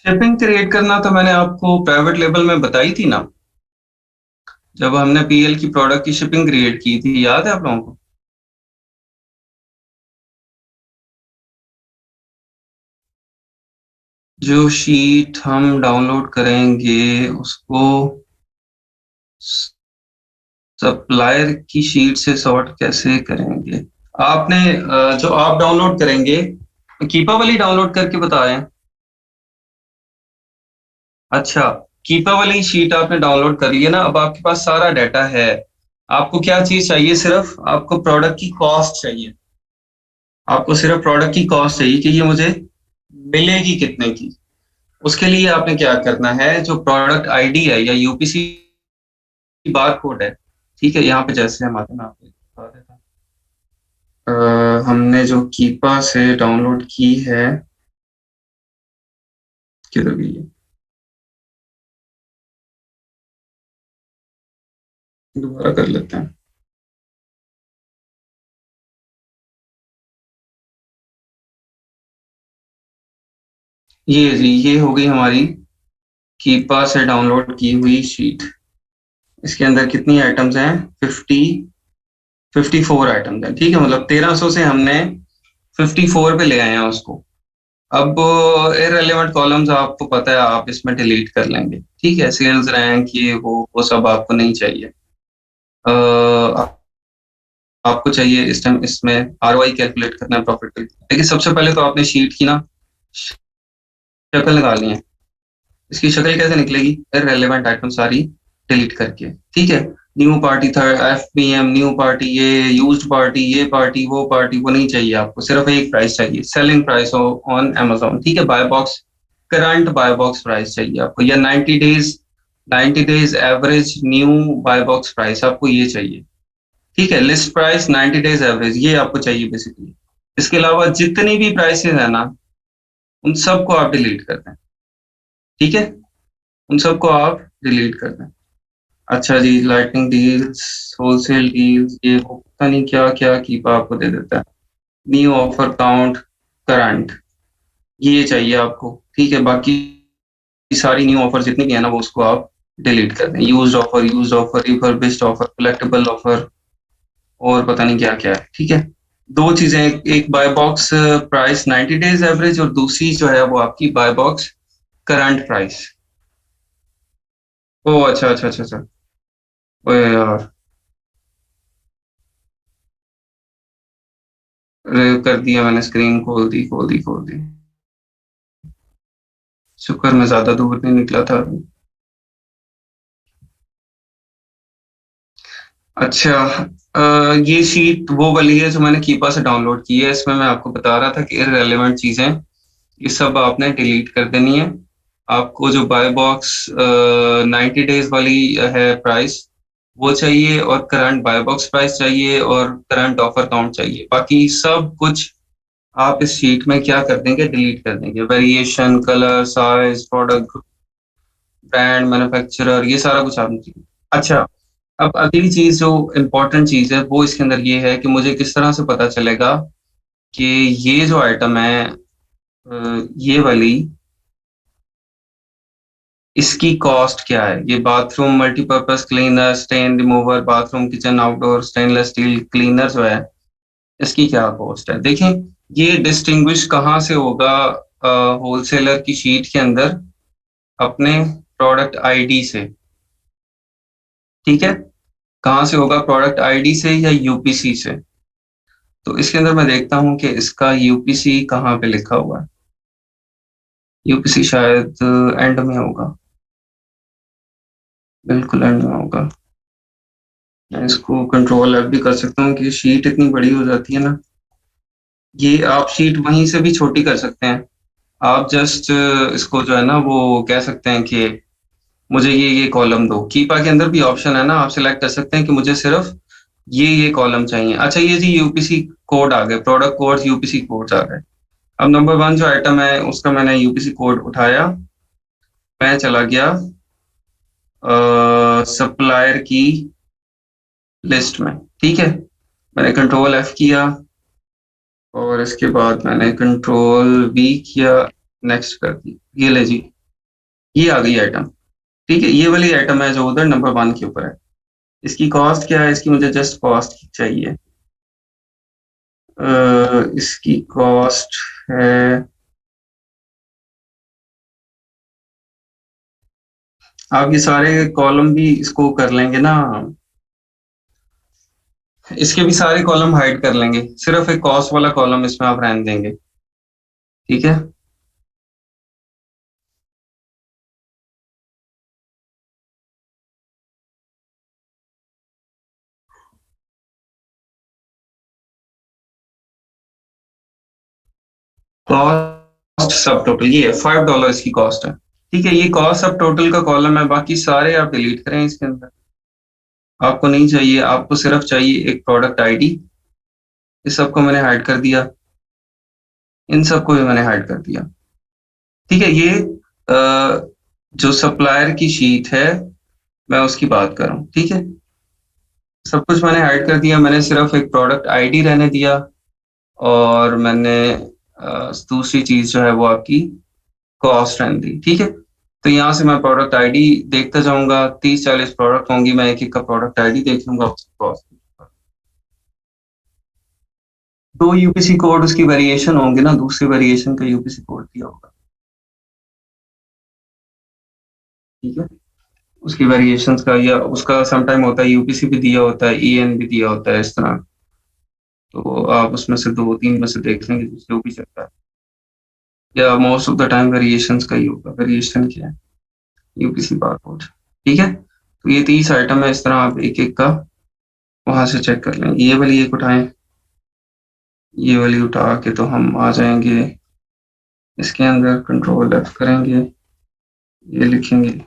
शिपिंग क्रिएट करना तो मैंने आपको प्राइवेट लेवल में बताई थी ना, जब हमने पीएल की प्रोडक्ट की शिपिंग क्रिएट की थी, याद है आप लोगों को? जो शीट हम डाउनलोड करेंगे उसको सप्लायर की शीट से सॉर्ट कैसे करेंगे? आपने जो आप डाउनलोड करेंगे, कीपा वाली डाउनलोड करके बताएं। अच्छा, कीपा वाली शीट आपने डाउनलोड कर लिया ना, अब आपके पास सारा डाटा है। आपको क्या चीज चाहिए? सिर्फ आपको प्रोडक्ट की कॉस्ट चाहिए। आपको सिर्फ प्रोडक्ट की कॉस्ट चाहिए कि ये मुझे मिलेगी कितने की। उसके लिए आपने क्या करना है, जो प्रोडक्ट आईडी है या यूपीसी बार कोड है, ठीक है, यहाँ पे जैसे हम आते हैं, मैं आपको बता देता हूँ। हमने जो कीपा से डाउनलोड की है, किधर गई है, दोबारा कर लेते हैं। ये जी, ये हो गई हमारी कीपा से डाउनलोड की हुई शीट। इसके अंदर कितनी आइटम्स हैं? 54 आइटम्स हैं। ठीक है, मतलब 1300 से हमने 54 पे ले आए हैं उसको। अब इररिलेवेंट कॉलम्स आपको पता है आप इसमें डिलीट कर लेंगे। ठीक है, सेल्स रैंक ये वो सब आपको नहीं चाहिए। आपको चाहिए इस टाइम इसमें आरओआई कैलकुलेट करना है, प्रॉफिट। लेकिन सबसे पहले तो आपने शीट की ना शक्ल निकालनी है। इसकी शक्ल कैसे निकलेगी? इररिलेवेंट आइटम सारी डिलीट करके। ठीक है, न्यू पार्टी था, एफपीएम न्यू पार्टी, ये यूज्ड पार्टी, ये पार्टी वो पार्टी, वो नहीं चाहिए आपको। सिर्फ एक प्राइस चाहिए, सेलिंग प्राइस ऑन अमेजोन। ठीक है, buy box, current buy box price चाहिए आपको, या 90 days average new buy box price, आपको ये चाहिए। ठीक है, लिस्ट प्राइस 90 डेज एवरेज, ये आपको चाहिए बेसिकली। इसके अलावा जितनी भी प्राइसेस है ना, उन सबको आप डिलीट कर दें। ठीक है, उन सबको आप डिलीट कर दें। अच्छा जी, लाइटनिंग डील्स, होलसेल डील्स, ये वो पता नहीं क्या क्या कीपा आपको दे देता है। न्यू ऑफर काउंट, करंट, ये चाहिए आपको। ठीक है, बाकी सारी न्यू ऑफर जितनी भी है ना वो उसको आप डिलीट कर दें। Used offer, refurbished offer, collectable offer, और पता नहीं क्या क्या है। ठीक है, दो चीजें, एक buy box price 90 days average, और दूसरी जो है वो आपकी बाय बॉक्स करंट प्राइस। ओ अच्छा अच्छा अच्छा अच्छा। ओए यार, अरे कर दिया मैंने, स्क्रीन खोल दी खोल दी खोल दी। शुक्र मैं ज्यादा दूर नहीं निकला था अभी। अच्छा, ये शीट वो वाली है जो मैंने कीपा से डाउनलोड की है। इसमें मैं आपको बता रहा था कि इररेलेवेंट चीजें ये सब आपने डिलीट कर देनी है। आपको जो बाय बॉक्स 90 डेज वाली है प्राइस, वो चाहिए, और करंट बाय बॉक्स प्राइस चाहिए, और करंट ऑफर काउंट चाहिए। बाकी सब कुछ आप इस शीट में क्या कर देंगे, डिलीट कर देंगे। Variation, colour, size, product, brand, manufacturer, ये सारा कुछ आपने चाहिए। अच्छा, अब अगली चीज जो इम्पोर्टेंट चीज है वो इसके अंदर ये है कि मुझे किस तरह से पता चलेगा कि ये जो आइटम है, ये वाली, इसकी कॉस्ट क्या है। ये bathroom multipurpose cleaner, stain remover, bathroom kitchen outdoor stainless steel cleaner जो है, इसकी क्या कॉस्ट है। देखें, ये डिस्टिंग्विश कहाँ से होगा होलसेलर की शीट के अंदर, अपने प्रोडक्ट आईडी से। ठीक है, कहाँ से होगा, प्रोडक्ट आईडी से या यूपीसी से। तो इसके अंदर मैं देखता हूँ कि इसका यूपीसी कहाँ पे लिखा हुआ है। यूपीसी शायद एंड में होगा, बिल्कुल एंड में होगा। मैं इसको कंट्रोल एफ भी कर सकता हूँ कि शीट इतनी बड़ी हो जाती है ना। ये आप शीट वहीं से भी छोटी कर सकते हैं। आप जस्ट इसको जो है ना वो कह सकते हैं कि मुझे ये कॉलम दो। कीपा के अंदर भी ऑप्शन है ना, आप सिलेक्ट कर सकते हैं कि मुझे सिर्फ ये कॉलम चाहिए। अच्छा, ये जी यूपीसी कोड आ गए, प्रोडक्ट कोड यूपीसी कोड आ गए। अब नंबर वन जो आइटम है उसका मैंने यूपीसी कोड उठाया, मैं चला गया सप्लायर की लिस्ट में। ठीक है, मैंने कंट्रोल एफ किया, और इसके बाद मैंने कंट्रोल वी किया, नेक्स्ट कर दी। ये ले जी, ये आ गई आइटम। ठीक है, ये वाली आइटम है जो उधर नंबर वन के ऊपर है। इसकी कॉस्ट क्या है, इसकी मुझे जस्ट कॉस्ट चाहिए। इसकी कॉस्ट है, आप ये सारे कॉलम भी इसको कर लेंगे ना, इसके भी सारे कॉलम हाइड कर लेंगे, सिर्फ एक कॉस्ट वाला कॉलम इसमें आप रहने देंगे। ठीक है, कॉस्ट सब टोटल ये है, $5 इसकी कॉस्ट है। ठीक है, ये कॉस्ट सब टोटल का कॉलम है, बाकी सारे आप डिलीट करें इसके अंदर। आपको नहीं चाहिए, आपको सिर्फ चाहिए एक प्रोडक्ट आईडी। इस सबको मैंने हाइड कर दिया, इन सबको भी मैंने हाइड कर दिया। ठीक है, ये जो सप्लायर की शीट है मैं उसकी बात कर रहा हूँ। ठीक है, सब कुछ मैंने हाइड कर दिया, मैंने सिर्फ एक प्रोडक्ट आईडी रहने दिया, और मैंने दूसरी चीज जो है वो आपकी कॉस्ट रहने दी। ठीक है, तो यहाँ से मैं प्रोडक्ट आईडी देखता जाऊंगा, 30-40 प्रोडक्ट होंगी, मैं एक एक का प्रोडक्ट आईडी देख लूंगा, उसकी कॉस्ट। दो यूपीसी कोड उसकी वेरिएशन होंगे ना, दूसरी वेरिएशन का यूपीसी कोड दिया होगा। ठीक है, उसकी वेरिएशंस का या उसका समटाइम होता है यूपीसी भी दिया होता है, ईएन भी दिया होता है, इस तरह। तो आप उसमें से दो तीन में से देख लेंगे जो भी चलता है, या most of the time variations का ही होगा। वेरिएशन क्या है, यूपीसी बार कोड। ठीक है, तो ये 30 आइटम है, इस तरह आप एक एक का वहां से चेक कर लेंगे। ये वाली एक उठाएं, ये वाली उठा के तो हम आ जाएंगे इसके अंदर, कंट्रोल एफ करेंगे, ये लिखेंगे,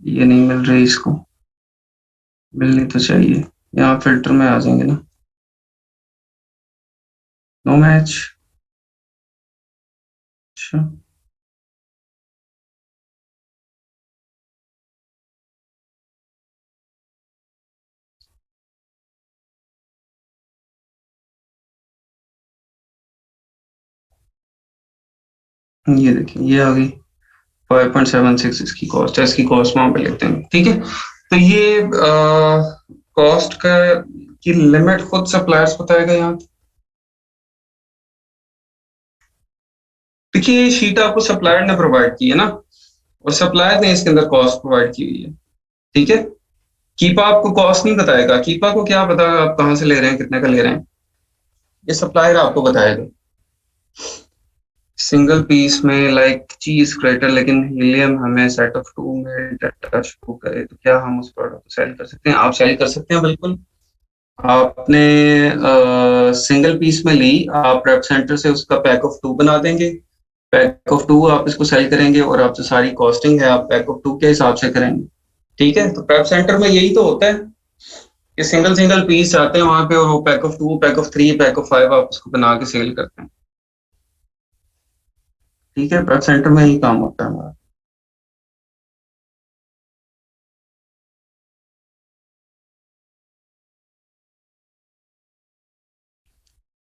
ये नहीं मिल रही, इसको मिलनी तो चाहिए। यहाँ फिल्टर में आ जाएंगे ना, नो मैच। अच्छा, ये देखिए, ये आ गई 5.76 इसकी कॉस्ट है। इसकी कॉस्ट वहां पे लेते हैं। ठीक है, तो ये कॉस्ट का की लिमिट खुद सप्लायर्स बताएगा यहाँ। देखिए, ये शीट आपको सप्लायर ने प्रोवाइड की है ना, और सप्लायर ने इसके अंदर कॉस्ट प्रोवाइड की हुई है। ठीक है। कीपा आपको कॉस्ट नहीं बताएगा, कीपा को क्या पता आप कहाँ से ले रहे हैं, कितने का ले रहे हैं, ये सप्लायर आपको बताएगा। सिंगल पीस में लाइक चीज क्रेटर, लेकिन हीलियम हमें सेट ऑफ टू में डाटा शो करे तो क्या हम उस प्रोडक्ट को सेल कर सकते हैं? आप सेल कर सकते हैं बिल्कुल। आपने सिंगल पीस में ली, आप रेप सेंटर से उसका पैक ऑफ टू बना देंगे, पैक ऑफ टू आप इसको सेल करेंगे, और आपसे सारी कॉस्टिंग है आप पैक ऑफ टू के हिसाब से करेंगे। ठीक है, तो पैक सेंटर में यही तो होता है कि सिंगल सिंगल पीस आते हैं वहां पे, और वो pack of two, pack of three, pack of five आप उसको बना के सेल करते हैं। ठीक है, पैक सेंटर में यही काम होता है हमारा।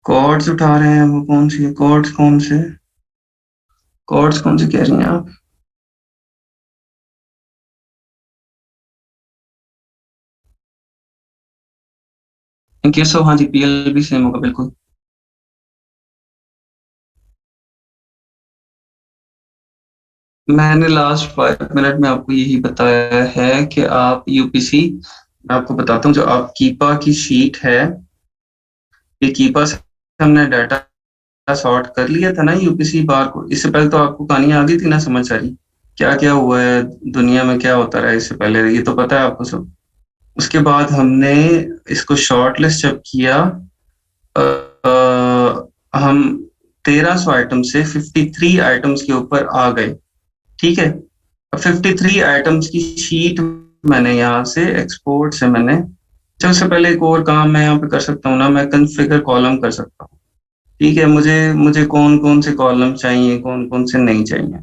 कॉर्ड्स उठा रहे हैं, वो कौन सी कॉर्ड्स, कौन से कॉर्ड्स कौन से कह रही हैं आप? इन केस ऑफ, हाँ जी, पीएल भी सेम होगा बिल्कुल। मैंने लास्ट 5 मिनट में आपको यही बताया है कि आप यूपीसी, मैं आपको बताता हूँ, जो आप कीपा की शीट है, ये कीपा से हमने डाटा सॉर्ट कर लिया था ना यूपीसी बार को। इससे पहले तो आपको कहानी आ गई थी ना समझ सारी, क्या क्या हुआ है दुनिया में, क्या होता रहा है इससे पहले, ये तो पता है आपको सब। उसके बाद हमने इसको शॉर्ट लिस्ट जब किया, हम 1300 आइटम से 53 आइटम्स के ऊपर आ गए। ठीक है, अब 53 आइटम्स की शीट मैंने यहाँ से एक्सपोर्ट से मैंने, सबसे पहले एक और काम मैं यहाँ पे कर सकता हूँ ना, मैं कॉन्फ़िगर कॉलम कर सकता हूँ। ठीक है, मुझे मुझे कौन कौन से कॉलम चाहिए, कौन कौन से नहीं चाहिए।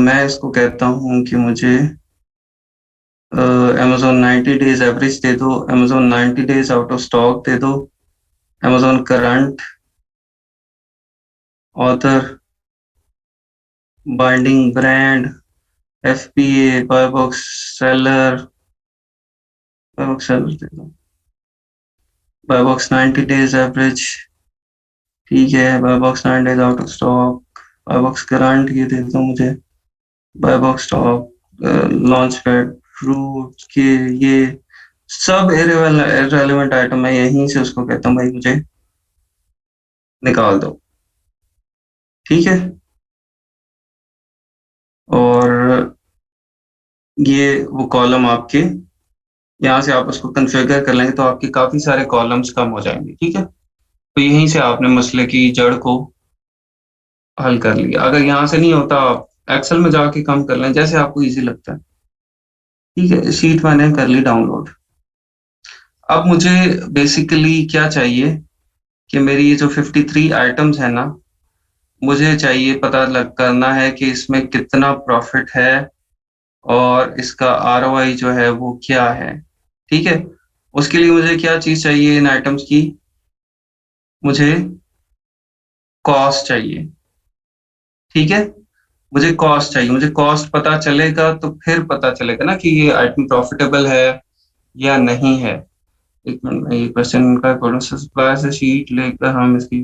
मैं इसको कहता हूँ कि मुझे अमेजोन 90 डेज एवरेज दे दो, Amazon 90 days out of stock दे दो, Amazon current, author, binding brand, FPA, buy box seller, buy box seller दे दो, बाय बॉक्स 90 डेज एवरेज। ठीक है, buy box 9 days out of stock, buy box current ये दे दो मुझे, buy box stock, launch pad, fruit के, ये सब इररेलेवेंट आइटम है, यहीं से उसको कहता हूँ भाई मुझे निकाल दो। ठीक है, और ये वो कॉलम आपके, यहाँ से आप उसको कन्फिगर कर लेंगे तो आपके काफी सारे कॉलम्स कम हो जाएंगे। ठीक है, तो यहीं से आपने मसले की जड़ को हल कर लिया। अगर यहाँ से नहीं होता, आप एक्सेल में जाके काम कर लें जैसे आपको इजी लगता है। ठीक है, शीट मैंने कर ली डाउनलोड। अब मुझे बेसिकली क्या चाहिए कि मेरी ये जो 53 आइटम्स है ना, मुझे चाहिए पता लग करना है कि इसमें कितना प्रॉफिट है और इसका आरओआई जो है वो क्या है। ठीक है, उसके लिए मुझे क्या चीज चाहिए इन आइटम्स की, मुझे कॉस्ट चाहिए। ठीक है, मुझे कॉस्ट चाहिए, मुझे कॉस्ट पता चलेगा तो फिर पता चलेगा ना कि ये आइटम प्रॉफिटेबल है या नहीं है। एक मिनट में ये क्वेश्चन का करूँ, सप्लायर से शीट लेकर हम इसकी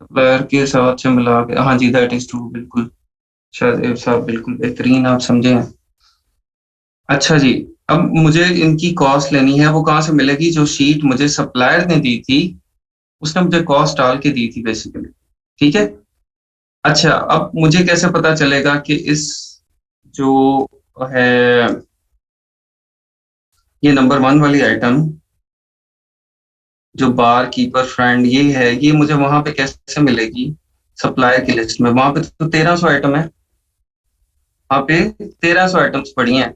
सप्लायर के साथ से मिला के, हाँ जी दैट इज ट्रू बिल्कुल। शायद साहब बिल्कुल बेहतरीन, आप समझे हैं। अच्छा जी, अब मुझे इनकी कॉस्ट लेनी है, वो कहाँ से मिलेगी? जो शीट मुझे सप्लायर ने दी थी, उसने मुझे कॉस्ट डाल के दी थी बेसिकली। ठीक है, अच्छा अब मुझे कैसे पता चलेगा कि इस जो है ये नंबर वन वाली आइटम, जो बार कीपर फ्रेंड ये है, ये मुझे वहां पे कैसे मिलेगी? सप्लायर की लिस्ट में वहां पे तो 1300 आइटम है, वहां पे 1300 आइटम्स पड़ी हैं।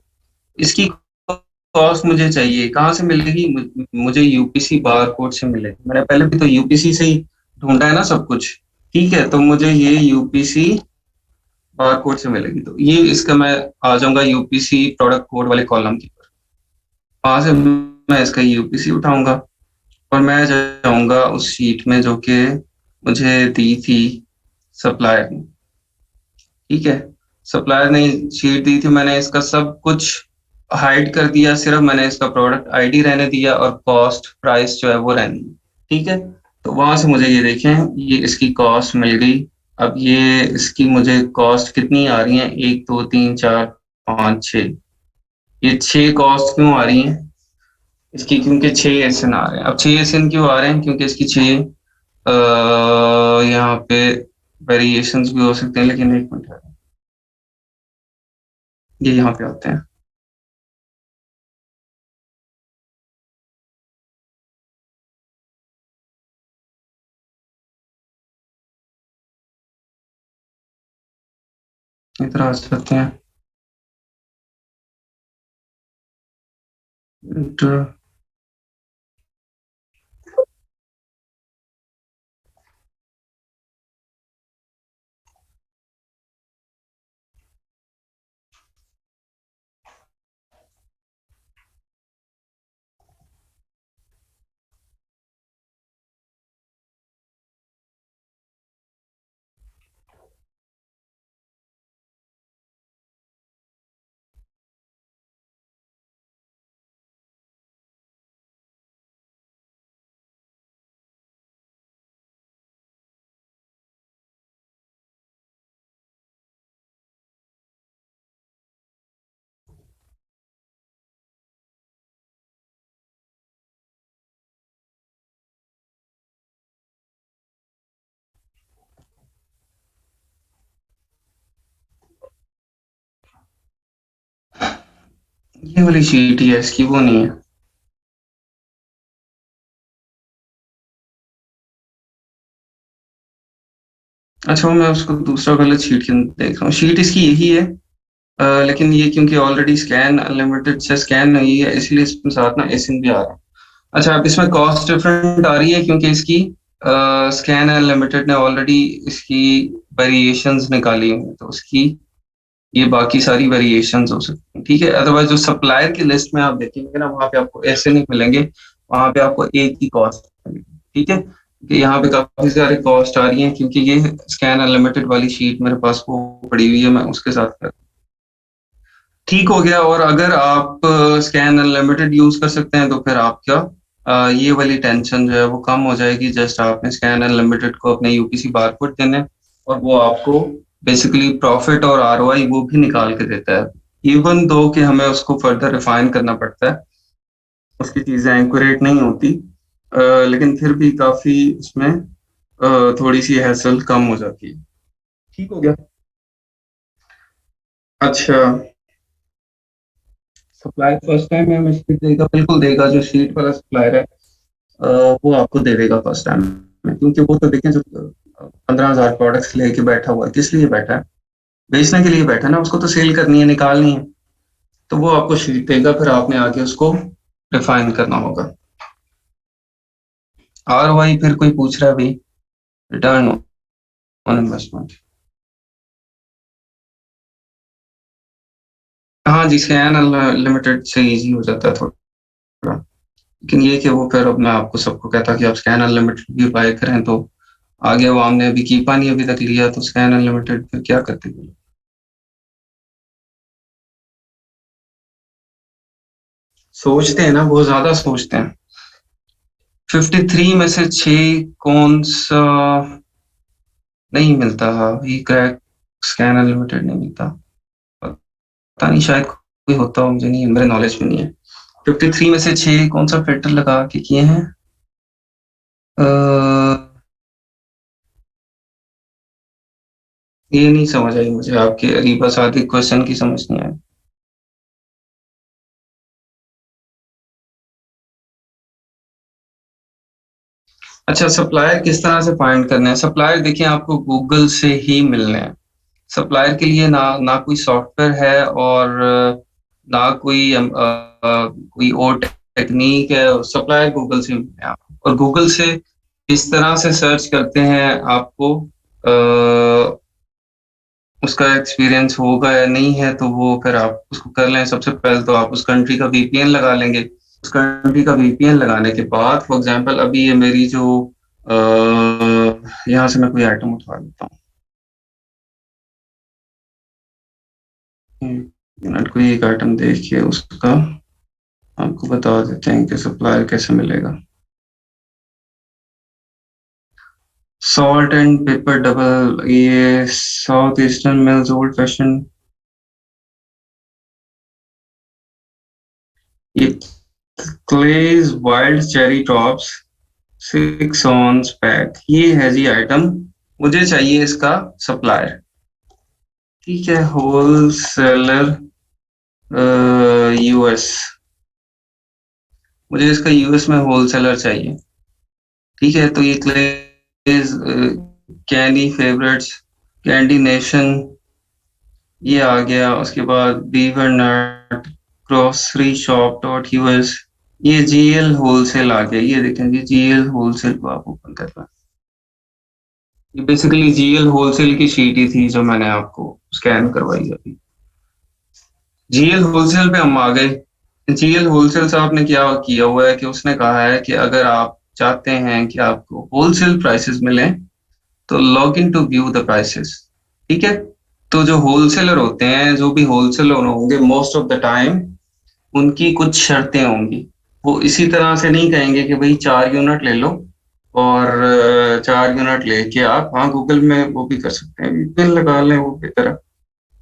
इसकी कॉस्ट मुझे चाहिए, कहाँ से मिलेगी? मुझे यूपीसी बार कोड से मिलेगी। मैंने पहले भी तो यूपीसी से ही ढूंढा है ना सब कुछ। ठीक है, तो मुझे ये यूपीसी बार कोड से मिलेगी, तो ये इसका मैं आ जाऊंगा यूपीसी प्रोडक्ट कोड वाले कॉलम की, वहां से मैं इसका यूपीसी उठाऊंगा और मैं जाऊंगा उस शीट में जो कि मुझे दी थी सप्लायर ने। ठीक है, सप्लायर ने शीट दी थी, मैंने इसका सब कुछ हाइड कर दिया, सिर्फ मैंने इसका प्रोडक्ट आईडी रहने दिया और कॉस्ट प्राइस जो है वो रहने दी। ठीक है, तो वहां से मुझे ये देखें, ये इसकी कॉस्ट मिल गई अब ये इसकी मुझे कॉस्ट कितनी आ रही है, 1 2 3 4 5 6, ये 6 कॉस्ट क्यों आ रही है इसकी, क्योंकि 6 एसएन आ रहे हैं। अब 6 एसएन क्यों आ रहे हैं, क्योंकि इसकी 6 यहाँ पे वेरिएशंस भी हो सकते हैं, लेकिन एक मिनट, ये यहाँ पे आते हैं। इधर आ सकते हैं। इंटर ये वाली शीट ही है इसकी, वो नहीं है। अच्छा, वो मैं उसको दूसरा गलत शीट के अंदर देख रहा हूँ, शीट इसकी यही है। लेकिन ये क्योंकि ऑलरेडी स्कैन अनलिमिटेड से स्कैन नहीं है, इसलिए इसमें साथ ना एसएन भी आ रहा है। अच्छा, अब इसमें कॉस्ट डिफरेंट आ रही है क्योंकि इसकी स्कैन अनलिमिटेड ने ऑलरेडी इसकी वेरिएशंस निकाली हुई हैं, तो उसकी ये बाकी सारी वेरिएशंस हो सकती हैं, ठीक है। अदरवाइज जो सप्लायर की लिस्ट में आप देखेंगे ना, वहां पे आपको ऐसे नहीं मिलेंगे, वहां पे आपको एक ही कॉस्ट मिलेगी, ठीक है। कि यहाँ पे काफी सारे कॉस्ट आ रही हैं क्योंकि ये स्कैन अनलिमिटेड वाली शीट मेरे पास वो पड़ी हुई है, मैं उसके साथ कर, ठीक हो गया। और अगर आप स्कैन अनलिमिटेड यूज कर सकते हैं तो फिर आप क्या, ये वाली टेंशन जो है वो कम हो जाएगी। जस्ट आपने स्कैन अनलिमिटेड को अपने यूपीसी बारकोड देने हैं, और वो आपको बेसिकली प्रॉफिट और आरओआई वो भी निकाल के देता है। इवन दो कि हमें उसको फर्दर रिफाइन करना पड़ता है, उसकी चीजें एक्यूरेट नहीं होती, लेकिन फिर भी काफी उसमें थोड़ी सी हैसल कम हो जाती है। ठीक हो गया। अच्छा, सप्लायर फर्स्ट टाइम में हमें शीट देगा, बिल्कुल देगा। जो शीट वाला सप्लायर है वो आपको दे देगा फर्स्ट टाइम में, क्योंकि वो तो देखें जो 15,000 प्रोडक्ट्स लेके बैठा हुआ है, किस लिए बैठा है, बेचने के लिए बैठा है ना, उसको तो सेल करनी है, निकालनी है। तो वो आपको शीट देगा, फिर आपने आके उसको रिफाइन करना होगा। और वही फिर कोई पूछ रहा है भाई, रिटर्न ऑन इन्वेस्टमेंट। हाँ जी, स्कैन अनलिमिटेड से इजी हो जाता है थोड़ा, लेकिन ये कि वो फिर अब मैं आपको सबको कहता कि आप स्कैन अनलिमिटेड भी बाय करें, तो आगे वो हमने अभी कीपा नहीं अभी तक लिया, तो स्कैन अनलिमिटेड फिर क्या करते हैं, सोचते हैं ना, बहुत ज्यादा सोचते हैं। 53 में से 6 कौन सा नहीं मिलता, ये क्रैक स्कैन अनलिमिटेड नहीं मिलता, पता नहीं, शायद कोई होता हो, मुझे नहीं, मेरे नॉलेज में नहीं है। 53 में से 6 कौन सा फिल्टर लगा के किए हैं, ये नहीं समझ आई मुझे आपके अरीबा सादिक क्वेश्चन की, समझ नहीं आई। अच्छा, सप्लायर किस तरह से फाइंड करने हैं, सप्लायर देखिए आपको गूगल से ही मिलने हैं। सप्लायर के लिए ना ना कोई सॉफ्टवेयर है, और ना कोई कोई और टेक्निक है। सप्लायर गूगल से मिलने हैं आपको, और गूगल से इस तरह से सर्च करते हैं आपको, उसका एक्सपीरियंस होगा या नहीं है, तो वो फिर आप उसको कर लें। सबसे पहले तो आप उस कंट्री का वीपीएन लगा लेंगे। उस कंट्री का वीपीएन लगाने के बाद, फॉर एग्जांपल अभी ये मेरी जो यहाँ से मैं कोई आइटम उठा लेता हूँ, मिनट, कोई एक आइटम देख के उसका आपको बता देते हैं कि सप्लायर कैसे मिलेगा। सॉल्ट एंड पेपर डबल, ये south eastern mills old fashion, ये क्लेज वाइल्ड चेरी टॉप्स 6 ऑन्स पैक, ये है जी आइटम। मुझे चाहिए इसका सप्लायर। ठीक है, होलसेलर यूएस, मुझे इसका यूएस में होलसेलर चाहिए। ठीक है, तो ये क्लेज कैंडी फेवरेट्स, कैंडी नेशन, ये आ गया। उसके बाद बीवर नट ग्रोसरी शॉप डॉट यूएस, ये जीएल होलसेल आ गया। ये देखें जी, जीएल होलसेल को आप ओपन कर रहे हैं। ये बेसिकली जीएल होलसेल की शीट ही थी जो मैंने आपको स्कैन करवाई अभी। जीएल होलसेल पे हम आ गए। जीएल होलसेल साहब ने क्या किया हुआ है कि उसने कहा है कि अगर आप चाहते हैं कि आपको होलसेल प्राइसेस मिलें तो log in to view the prices. ठीक है, तो जो होलसेलर होते हैं, जो भी होलसेलर होंगे, मोस्ट ऑफ द टाइम उनकी कुछ शर्तें होंगी। वो इसी तरह से नहीं कहेंगे कि भाई 4 यूनिट ले लो और 4 यूनिट लेके आप, हाँ गूगल में वो भी कर सकते हैं, पिन लगा लें वो बेहतर है।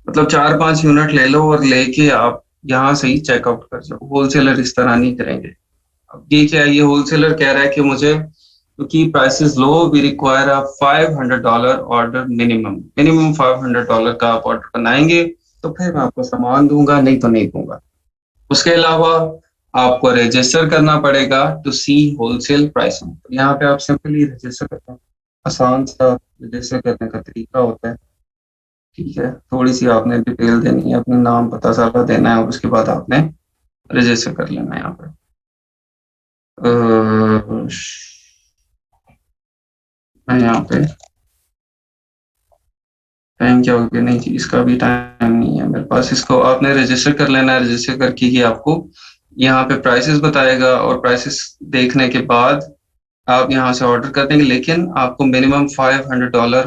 मतलब 4-5 यूनिट ले लो और लेके आप यहाँ से ही चेकआउट कर जाओ। होलसेलर इस तरह नहीं करेंगे। अब ये क्या है, ये होलसेलर कह रहा है कि मुझे क्योंकि prices low, we require a $500 order minimum. Minimum $500 का आप ऑर्डर बनाएंगे तो फिर मैं आपको सामान दूंगा, नहीं तो नहीं दूंगा। उसके अलावा आपको रजिस्टर करना पड़ेगा टू सी होलसेल प्राइसिंग। तो यहाँ पे आप सिंपली रजिस्टर करते हैं, आसान सा रजिस्टर करने का तरीका होता है। ठीक है, थोड़ी सी आपने डिटेल देनी है, अपना नाम पता सारा देना है और उसके बाद आपने रजिस्टर कर लेना है यहाँ पे। मैं यहाँ पे टाइम क्या हो गया, नहीं जी इसका भी टाइम नहीं है मेरे पास। इसको आपने रजिस्टर कर लेना है। रजिस्टर करके ही आपको यहाँ पे प्राइसेस बताएगा और प्राइसेस देखने के बाद आप यहाँ से ऑर्डर कर देंगे, लेकिन आपको मिनिमम $500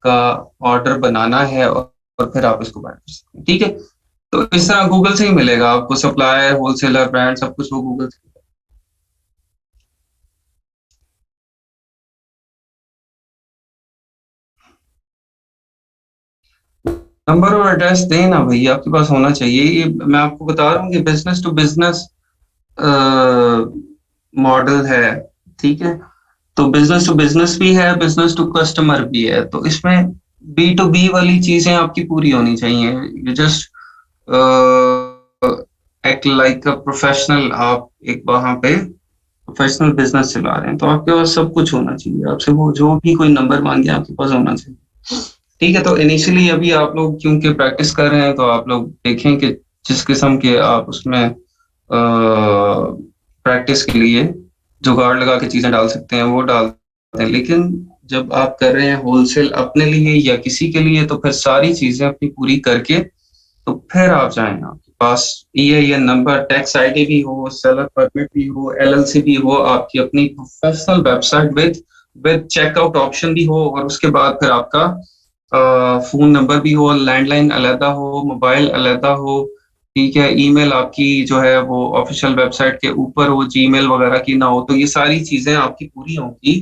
का ऑर्डर बनाना है और फिर आप इसको बाय कर सकते हैं। ठीक है, तो इस तरह गूगल से ही मिलेगा आपको सप्लायर, होलसेलर, ब्रांड, सब कुछ वो गूगल से। नंबर और एड्रेस देना भैया, आपके पास होना चाहिए। ये मैं आपको बता रहा हूँ कि बिजनेस टू बिजनेस मॉडल है। ठीक है, तो बिजनेस टू बिजनेस भी है, बिजनेस टू कस्टमर भी है। तो इसमें बी टू बी वाली चीजें आपकी पूरी होनी चाहिए। You just act like a professional. आप एक वहां पे प्रोफेशनल बिजनेस चला रहे हैं तो आपके पास सब कुछ होना चाहिए। आपसे वो जो भी कोई नंबर मांगे आपके पास होना चाहिए। ठीक है, तो इनिशियली अभी आप लोग क्योंकि प्रैक्टिस कर रहे हैं तो आप लोग देखें कि जिस किस्म के आप उसमें प्रैक्टिस के लिए जुगाड़ लगा के चीजें डाल सकते हैं वो डालते हैं। लेकिन जब आप कर रहे हैं होलसेल अपने लिए या किसी के लिए, तो फिर सारी चीजें अपनी पूरी करके तो फिर आप जाएं। आपके पास EIN नंबर, टैक्स आईडी भी हो, सेलर परमिट भी हो, LLC भी हो, आपकी अपनी professional website with checkout option भी हो, और उसके बाद फिर आपका फोन नंबर भी हो, लैंडलाइन अलहदा हो, मोबाइल अलहदा हो। ठीक है, ईमेल आपकी जो है वो ऑफिशियल वेबसाइट के ऊपर हो, जीमेल वगैरह की ना हो। तो ये सारी चीजें आपकी पूरी होंगी,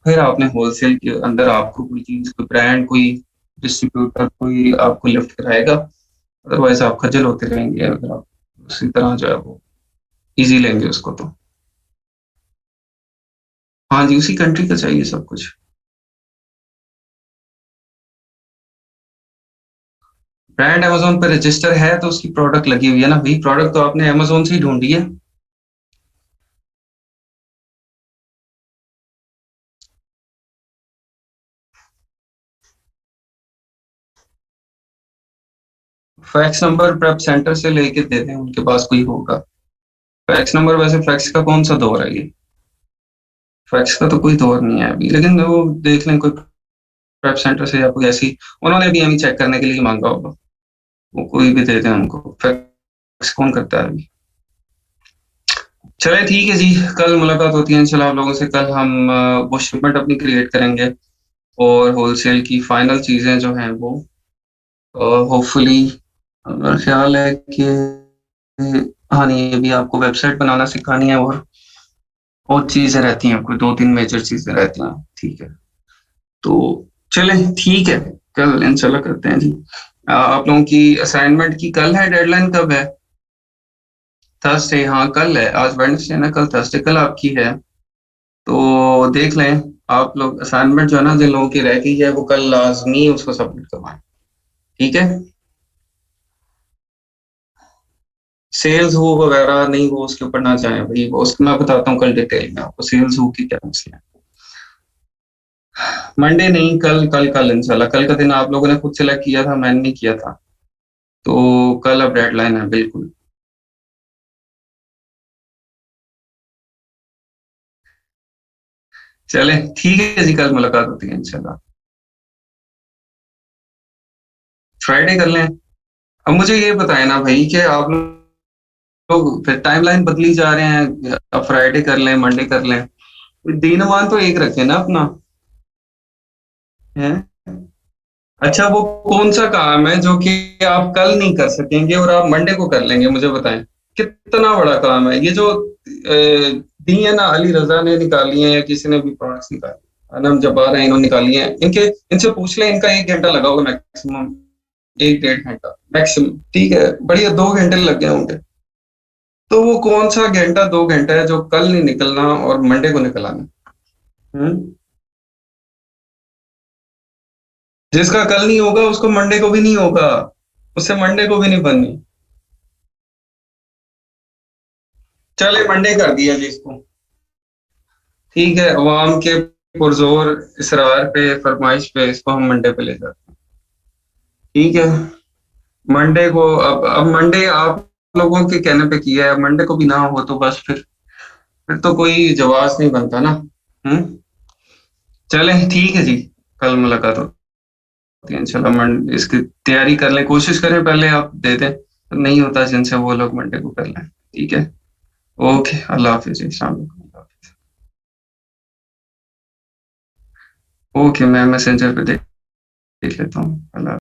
फिर आपने होलसेल के अंदर आपको कोई चीज, कोई ब्रांड, कोई डिस्ट्रीब्यूटर कोई आपको लिफ्ट कराएगा। अदरवाइज आप खज्जल होते रहेंगे अगर आप उसी तरह जो है वो इजी लेंगे उसको। तो हाँ जी, उसी कंट्री का चाहिए सब कुछ। ब्रांड अमेजोन पे रजिस्टर है तो उसकी प्रोडक्ट लगी हुई है ना भाई, प्रोडक्ट तो आपने अमेजोन से ही ढूंढी है। फैक्स नंबर प्रेप सेंटर से लेके दे दें, उनके पास कोई होगा। फैक्स नंबर, वैसे फैक्स का कौन सा दौर है ये? फैक्स का तो कोई दौर नहीं है अभी, लेकिन वो देख लें कोई प्रेप सेंटर से या कोई ऐसी, उन्होंने भी हमें चेक करने के लिए मांगा होगा। वो कोई भी दे दें उनको, फैक्स कौन करता है अभी। चले ठीक है जी, कल मुलाकात होती है इंशाल्लाह आप लोगों से। कल हम वो शिपमेंट अपनी क्रिएट करेंगे और होलसेल की फाइनल चीजें जो हैं वो होपफुली, मेरा ख्याल है कि हाँ नहीं, अभी आपको वेबसाइट बनाना सिखानी है और चीजें रहती हैं, कोई 2-3 मेजर चीजें रहती हैं। ठीक है, तो चलें ठीक है, कल इंशाल्लाह करते हैं जी। आप लोगों की असाइनमेंट की कल है डेडलाइन, कब है? थर्सडे, हाँ कल है, आज वेडनेसडे है ना, कल थर्सडे, कल आपकी है। तो देख लें आप लोग, असाइनमेंट जो है ना जिन लोगों की रह गई है वो कल लाजमी उसको सबमिट करवाएं, ठीक है? सेल्स हो वगैरह नहीं हो उसके ऊपर ना जाएं भाई, वो उसको मैं बताता हूँ कल डिटेल में आपको, सेल्स हो की क्या मसला है। मंडे नहीं, कल कल कल इंशाल्लाह, कल का दिन आप लोगों ने खुद सेलेक्ट किया था, मैंने नहीं किया था, तो कल अब डेडलाइन है बिल्कुल। चले ठीक है जी, कल मुलाकात होती है इंशाल्लाह। फ्राइडे कर लें। अब मुझे ये बताए ना भाई कि आप लोग फिर टाइमलाइन बदली जा रहे हैं, अब फ्राइडे कर लें, मंडे कर लें, दिनवान तो एक रखें ना अपना, है? अच्छा वो कौन सा काम है जो कि आप कल नहीं कर सकेंगे और आप मंडे को कर लेंगे, मुझे बताएं। कितना बड़ा काम है ये जो दी है ना, अली रजा ने निकाली है या किसी ने भी प्रोडक्ट्स निकाली, अनम जब्बार है, इन्होंने निकाली है, इनके इनसे पूछ लें, इनका 1 घंटा लगा होगा मैक्सिमम, 1 डेढ़ घंटा मैक्सिमम, ठीक है, बढ़िया 2 घंटे लग गए होंगे। तो वो कौन सा घंटा 2 घंटा है जो कल नहीं निकलना और मंडे को निकलाना? हम्म। जिसका कल नहीं होगा उसको मंडे को भी नहीं होगा, उससे मंडे को भी नहीं बननी। चले मंडे कर दिया जी इसको, ठीक है, अवाम के पुरजोर इसरार पे, फरमाइश पे इसको हम मंडे पे ले जाते हैं, ठीक है? मंडे को, अब मंडे आप लोगों के कहने पे किया है, मंडे को भी ना हो तो बस फिर तो कोई जवाब नहीं बनता ना। हम्म। चलें ठीक है जी, कल मुलाकात होती है इंशाल्लाह, इसकी तैयारी कर लें, कोशिश करें पहले आप दे दें, नहीं होता जिनसे वो लोग मंडे को कर लें, ठीक है? ओके, अल्लाह हाफिज जी, अस्सलाम वालेकुम। ओके, मैं मैसेंजर पे देख देख लेता हूँ, अल्लाह।